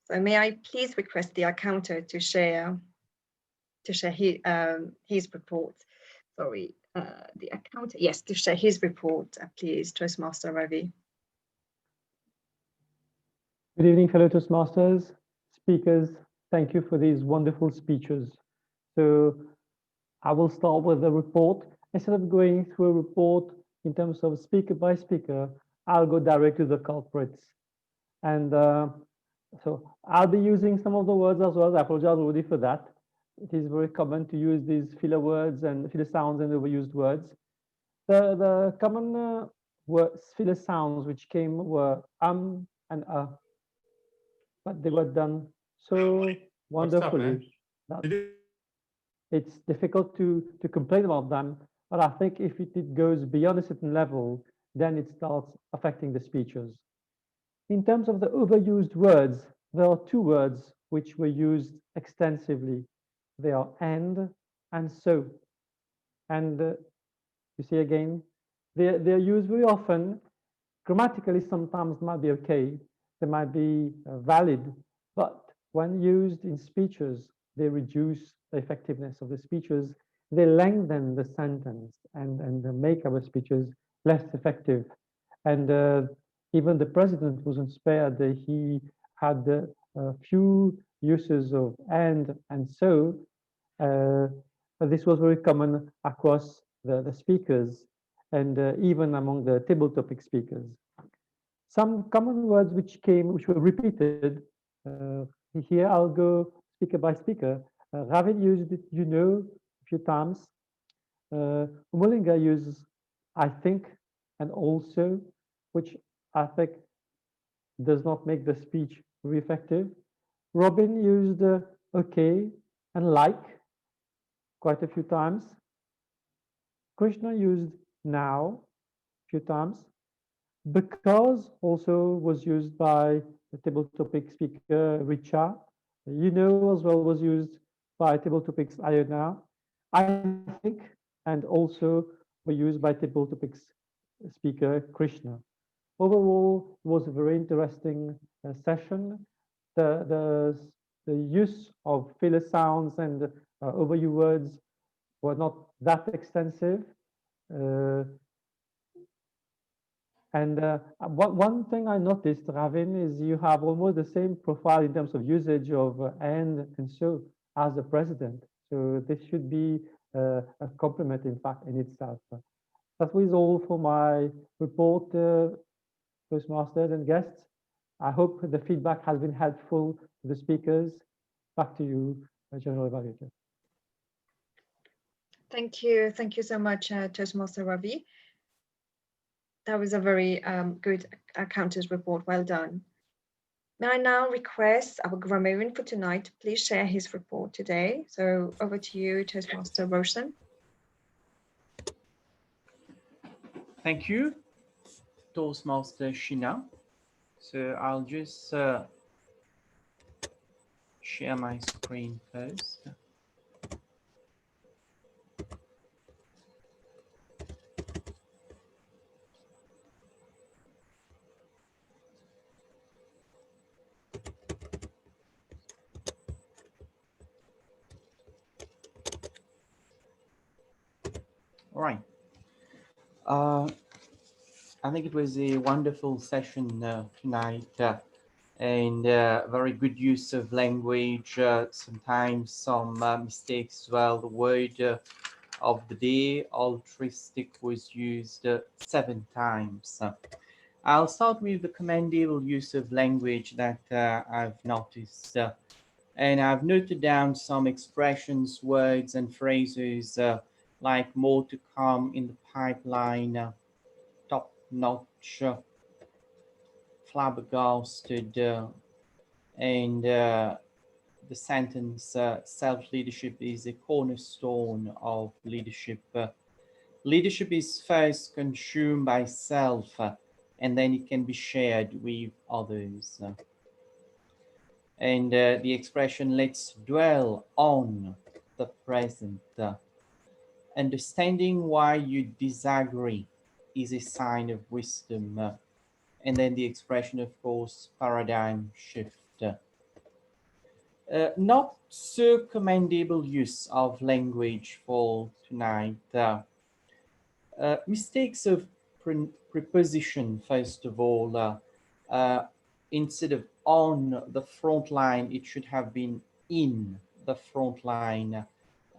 So may I please request the accountant to share his report? Sorry, the accountant. Yes, to share his report, please, Toastmaster Ravi. Good evening, fellow Toastmasters, speakers. Thank you for these wonderful speeches. So I will start with the report. Instead of going through a report in terms of speaker by speaker, I'll go direct to the culprits. And so I'll be using some of the words as well. I apologize already for that. It is very common to use these filler words and filler sounds and overused words. The common filler sounds which came were and but they were done so wonderfully that it's difficult to complain about them. But I think if it goes beyond a certain level, then it starts affecting the speeches. In terms of the overused words, there are two words which were used extensively. They are and so. And you see again, they're used very often. Grammatically, sometimes might be okay. They might be valid, but when used in speeches, they reduce the effectiveness of the speeches. They lengthen the sentence and make our speeches less effective. And even the president wasn't spared. He had a few uses of and so. But this was very common across the speakers and even among the table topic speakers. Some common words which were repeated. Here I'll go speaker by speaker. Ravin used it, a few times. Umulinga uses I think and also, which I think does not make the speech very effective. Robin used okay and like quite a few times. Krishna used now a few times. Because also was used by the table topic speaker Richa. As well was used by table topics Iona. I think and also were used by table topics speaker Krishna. Overall, it was a very interesting session. The use of filler sounds and overused words were not that extensive. One thing I noticed, Ravin, is you have almost the same profile in terms of usage of and so as the president. So this should be a compliment, in fact, in itself. That was all for my report, Toastmasters and guests. I hope the feedback has been helpful to the speakers. Back to you, General Evaluator. Thank you so much, Toastmaster Ravi. That was a very good accountant's report. Well done. May I now request our grammarian for tonight to please share his report today. So over to you, Toastmaster Roshan. Thank you, Toastmaster Shina. So I'll just share my screen first. All right. I think it was a wonderful session tonight, and very good use of language. Sometimes some mistakes as well. The word of the day, altruistic, was used 7 times. I'll start with the commendable use of language that I've noticed. And I've noted down some expressions, words, and phrases like more to come in the pipeline, top notch, flabbergasted, and the sentence self-leadership is a cornerstone of leadership. Leadership is first consumed by self, and then it can be shared with others. And the expression, let's dwell on the present. Understanding why you disagree is a sign of wisdom. And then the expression, of course, paradigm shift. Not so commendable use of language for tonight. Mistakes of preposition, first of all. Instead of on the front line, it should have been in the front line.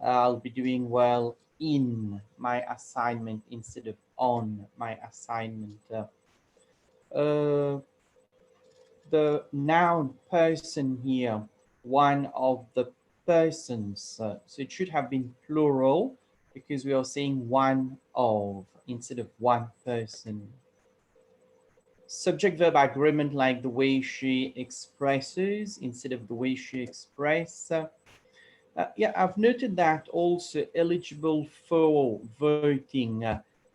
I'll be doing well in my assignment instead of on my assignment. The noun person here, one of the persons. So it should have been plural because we are saying one of instead of one person. Subject verb agreement, like the way she expresses instead of the way she express. Yeah, I've noted that also eligible for voting.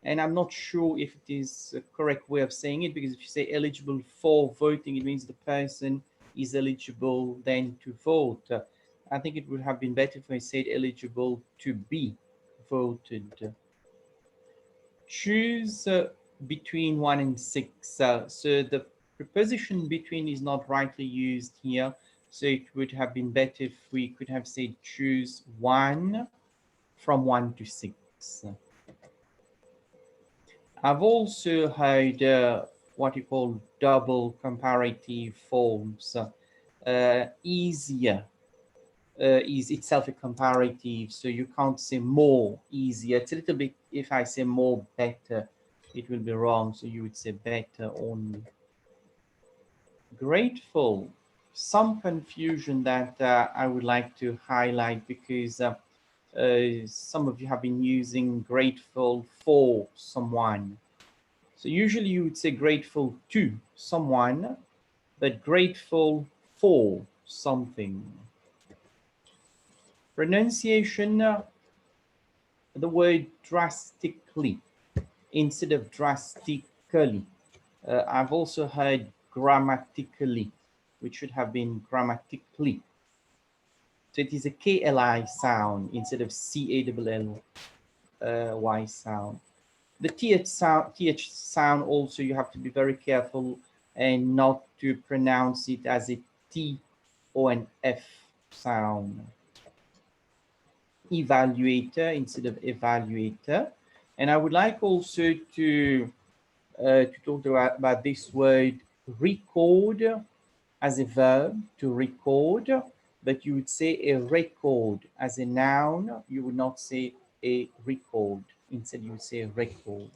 And I'm not sure if it is a correct way of saying it, because if you say eligible for voting, it means the person is eligible then to vote. I think it would have been better if I said eligible to be voted. Choose between 1 and 6. So the preposition between is not rightly used here. So it would have been better if we could have said choose one from 1 to 6. I've also heard what you call double comparative forms. Easier is itself a comparative, so you can't say more easier. It's a little bit, if I say more better, it will be wrong, so you would say better only. Grateful, some confusion that I would like to highlight, because some of you have been using grateful for someone. So usually you would say grateful to someone, but grateful for something. Pronunciation, the word drastically instead of drastically. I've also heard grammatically, which should have been grammatically. So it is a KLI sound instead of CALLY sound. The TH sound also, you have to be very careful and not to pronounce it as a T or an F sound. Evaluator instead of evaluator. And I would like also to talk about this word record as a verb, to record, but you would say a record as a noun. You would not say a record. Instead, you would say a record.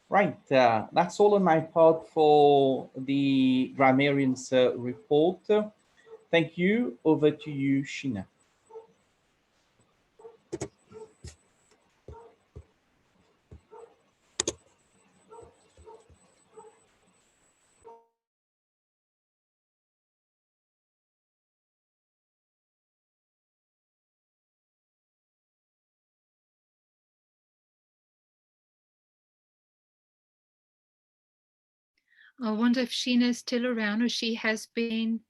Right, that's all on my part for the grammarian's report. Thank you. Over to you, Shina. I wonder if Sheena is still around, or she has been.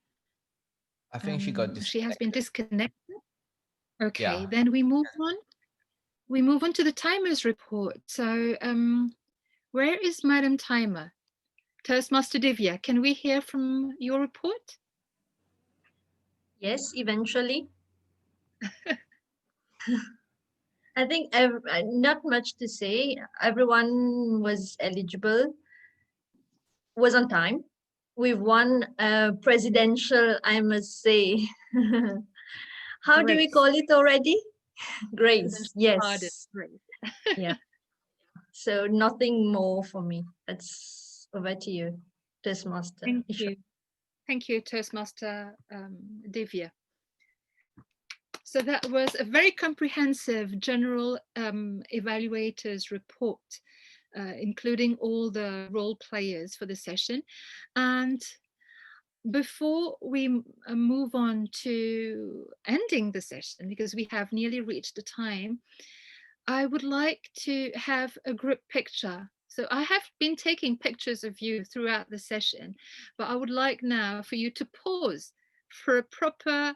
I think she got She has been disconnected. Okay, Yeah. then we move on. We move on to the timers report. So, where is Madam Timer? Toastmaster Divya, can we hear from your report? Yes, eventually. I think not much to say. Everyone was eligible, was on time. We've won a presidential, I must say. How do we Grace. call it already? Grace, Presidential yes. pardon, Grace. Yeah. So nothing more for me. That's over to you, Toastmaster. Thank you. Thank you, Toastmaster Divya. So that was a very comprehensive general evaluators report, including all the role players for the session. And before we move on to ending the session, because we have nearly reached the time, I would like to have a group picture. So I have been taking pictures of you throughout the session, but I would like now for you to pause for a proper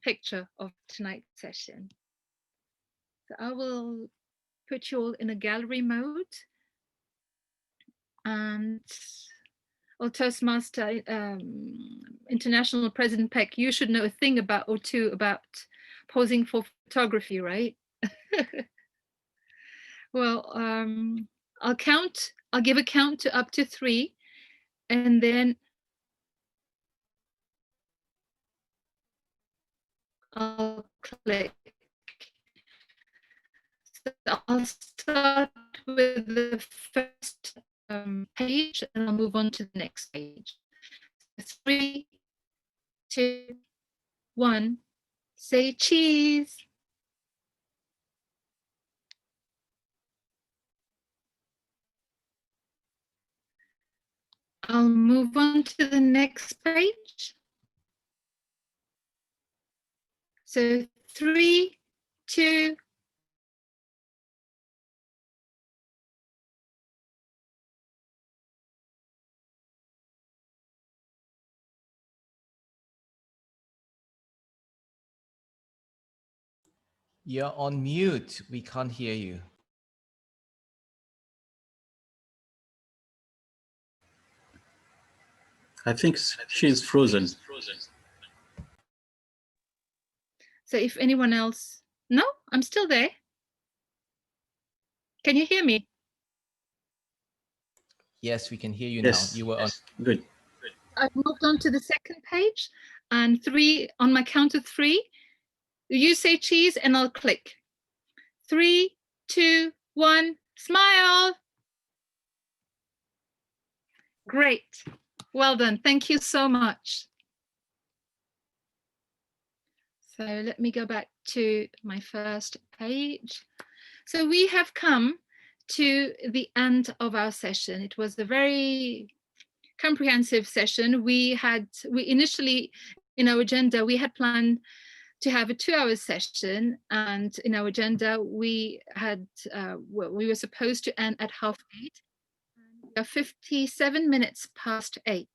picture of tonight's session. So I will put you all in a gallery mode. And well, Toastmaster, International President Peck, you should know a thing about or two about posing for photography, right? Well, I'll give a count to up to 3, and then I'll click. So I'll start with the first page, and I'll move on to the next page. 3, 2, 1, say cheese. I'll move on to the next page. So 3, 2, You're on mute. We can't hear you. I think she's frozen. So if anyone else, no, I'm still there. Can you hear me? Yes, we can hear you Yes. now. You were on. Good. I've moved on to the second page, and 3, on my count of 3, you say cheese and I'll click. 3, 2, 1, smile. Great. Well done. Thank you so much. So let me go back to my first page. So we have come to the end of our session. It was a very comprehensive session. We initially, in our agenda, we had planned to have a 2-hour session, and in our agenda we had we were supposed to end at 8:30. We are 57 minutes past 8.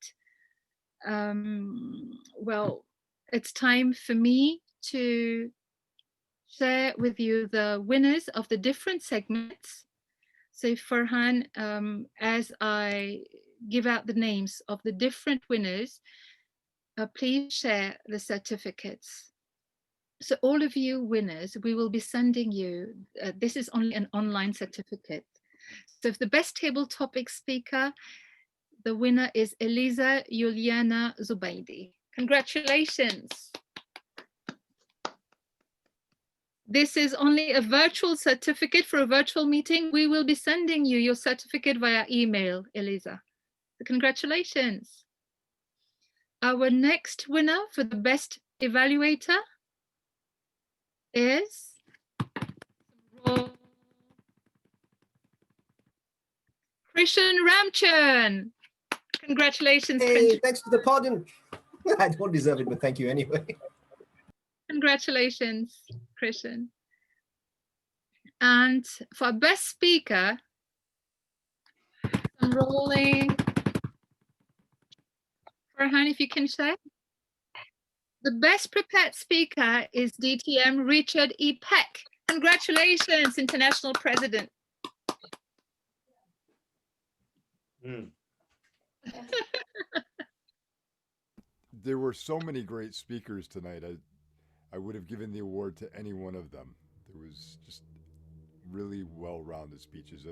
Well, it's time for me to share with you the winners of the different segments. So Farhan, as I give out the names of the different winners, please share the certificates. So all of you winners, we will be sending you, this is only an online certificate. So if the best table topic speaker, the winner is Eliza Juliana Zubaidi. Congratulations. This is only a virtual certificate for a virtual meeting. We will be sending you your certificate via email, Eliza. So congratulations. Our next winner for the best evaluator is Krishan Ramchan. Congratulations, Hey, thanks for the pardon. I don't deserve it, but thank you anyway. Congratulations, Krishan. And for best speaker, I'm rolling. Farhan, if you can check. The best prepared speaker is DTM Richard E.Peck. Congratulations, International President. There were so many great speakers tonight. I would have given the award to any one of them. There was just really well-rounded speeches.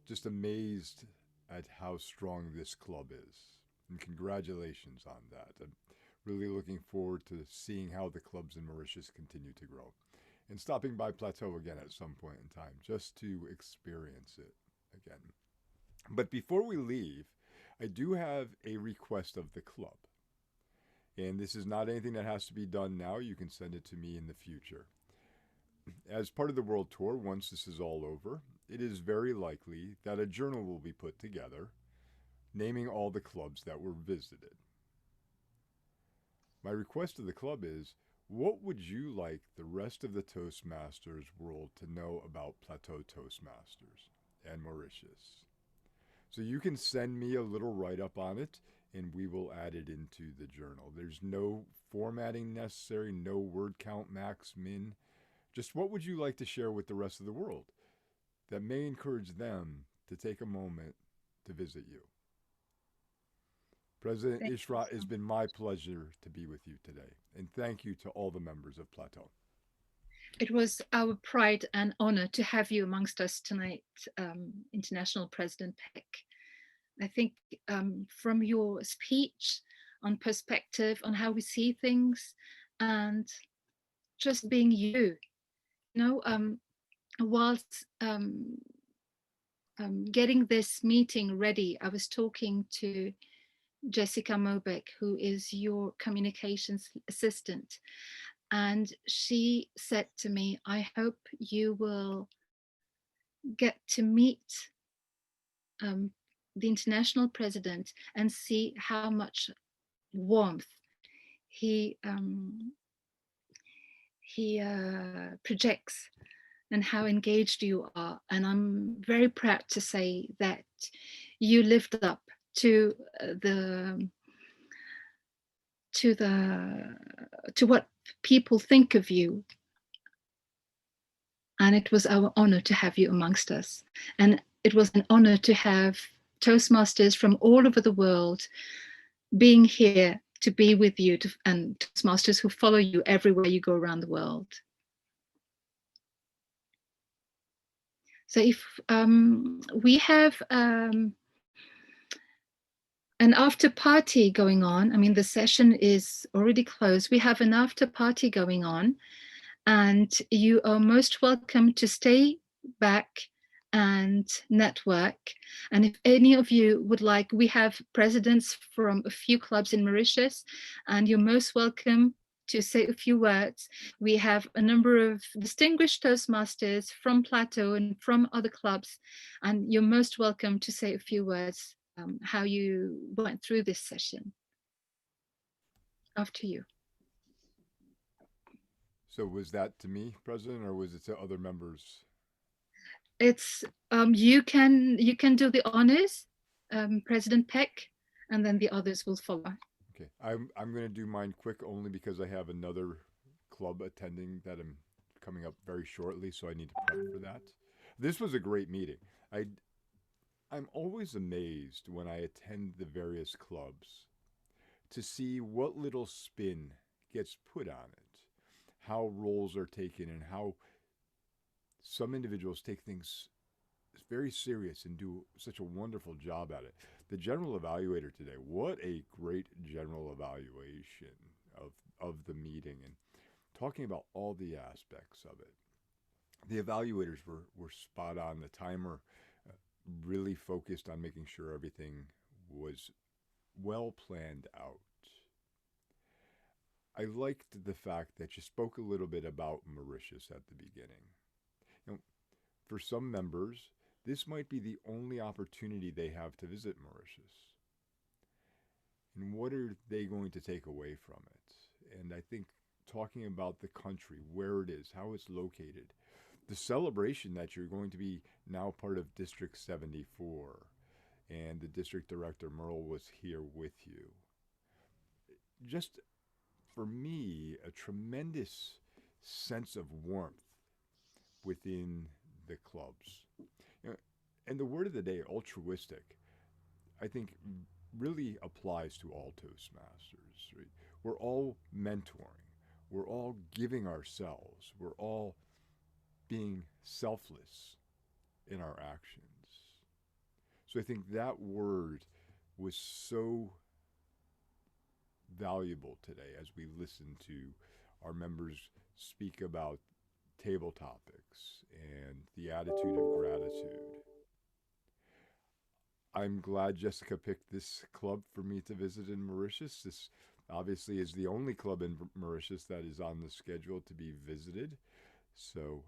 Just amazed at how strong this club is. And congratulations on that. I'm really looking forward to seeing how the clubs in Mauritius continue to grow. And stopping by Plateau again at some point in time, just to experience it again. But before we leave, I do have a request of the club. And this is not anything that has to be done now. You can send it to me in the future. As part of the world tour, once this is all over, it is very likely that a journal will be put together naming all the clubs that were visited. My request to the club is, what would you like the rest of the Toastmasters world to know about Plateau Toastmasters and Mauritius? So you can send me a little write-up on it, and we will add it into the journal. There's no formatting necessary, no word count, max, min. Just what would you like to share with the rest of the world that may encourage them to take a moment to visit you? President Ishrat, it's been my pleasure to be with you today. And thank you to all the members of Plateau. It was our pride and honor to have you amongst us tonight, International President Peck. I think from your speech on perspective, on how we see things, and just being you, whilst getting this meeting ready, I was talking to Jessica Mobeck, who is your communications assistant. And she said to me, I hope you will get to meet the international president and see how much warmth he projects and how engaged you are. And I'm very proud to say that you lived up to what people think of you. And it was our honor to have you amongst us. And it was an honor to have Toastmasters from all over the world being here to be with you, and Toastmasters who follow you everywhere you go around the world. So if we have an after party going on, I mean, the session is already closed. We have an after party going on, and you are most welcome to stay back and network. And if any of you would like, we have presidents from a few clubs in Mauritius, and you're most welcome to say a few words. We have a number of distinguished Toastmasters from Plateau and from other clubs, and you're most welcome to say a few words how you went through this session. After you. So was that to me, President, or was it to other members? It's you can do the honors, President Peck, and then the others will follow. Okay, I'm going to do mine quick only because I have another club attending that I'm coming up very shortly, so I need to prep for that. This was a great meeting. I'm always amazed when I attend the various clubs to see what little spin gets put on it, how roles are taken, and how some individuals take things very serious and do such a wonderful job at it. The general evaluator today, what a great general evaluation of the meeting and talking about all the aspects of it. The evaluators were spot on. The timer really focused on making sure everything was well planned out. I liked the fact that you spoke a little bit about Mauritius at the beginning. For some members, this might be the only opportunity they have to visit Mauritius. And what are they going to take away from it? And I think talking about the country, where it is, how it's located, the celebration that you're going to be now part of District 74, and the district director, Merle, was here with you. Just for me, a tremendous sense of warmth within the clubs. You know, and the word of the day, altruistic, I think really applies to all Toastmasters. Right? We're all mentoring. We're all giving ourselves. We're all being selfless in our actions. So I think that word was so valuable today as we listen to our members speak about table topics and the attitude of gratitude. I'm glad Jessica picked this club for me to visit in Mauritius. This obviously is the only club in Mauritius that is on the schedule to be visited. So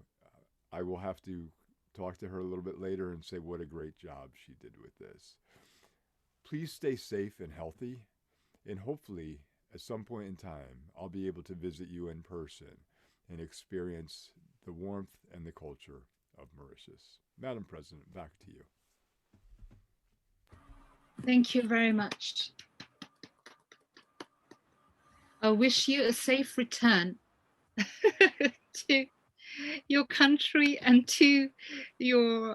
I will have to talk to her a little bit later and say what a great job she did with this. Please stay safe and healthy, and hopefully at some point in time I'll be able to visit you in person and experience the warmth and the culture of Mauritius. Madam President, back to you. Thank you very much. I wish you a safe return to your country and to your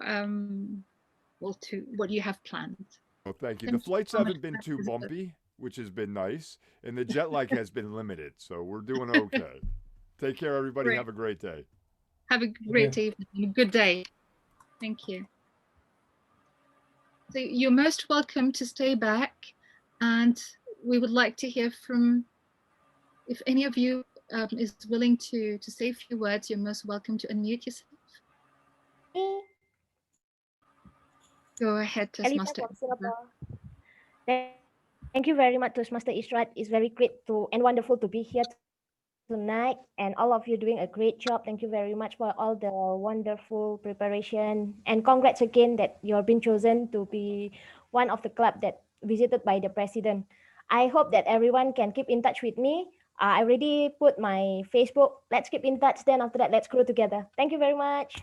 well, to what you have planned. Well, thank you. The flights haven't been too bumpy, which has been nice, and the jet lag has been limited, so we're doing okay. Take care, everybody. Great. Have a great day. Have a great evening, good day. Thank you. So you're most welcome to stay back, and we would like to hear from, if any of you is willing to say a few words, you're most welcome to unmute yourself. Go ahead, Toastmaster. Thank you very much, Toastmaster Ishrat. It's very great to and wonderful to be here tonight, and all of you doing a great job. Thank you very much for all the wonderful preparation, and congrats again that you're been chosen to be one of the club that visited by the president. I hope that everyone can keep in touch with me. I already put my Facebook. Let's keep in touch. Then after that, let's grow together. Thank you very much.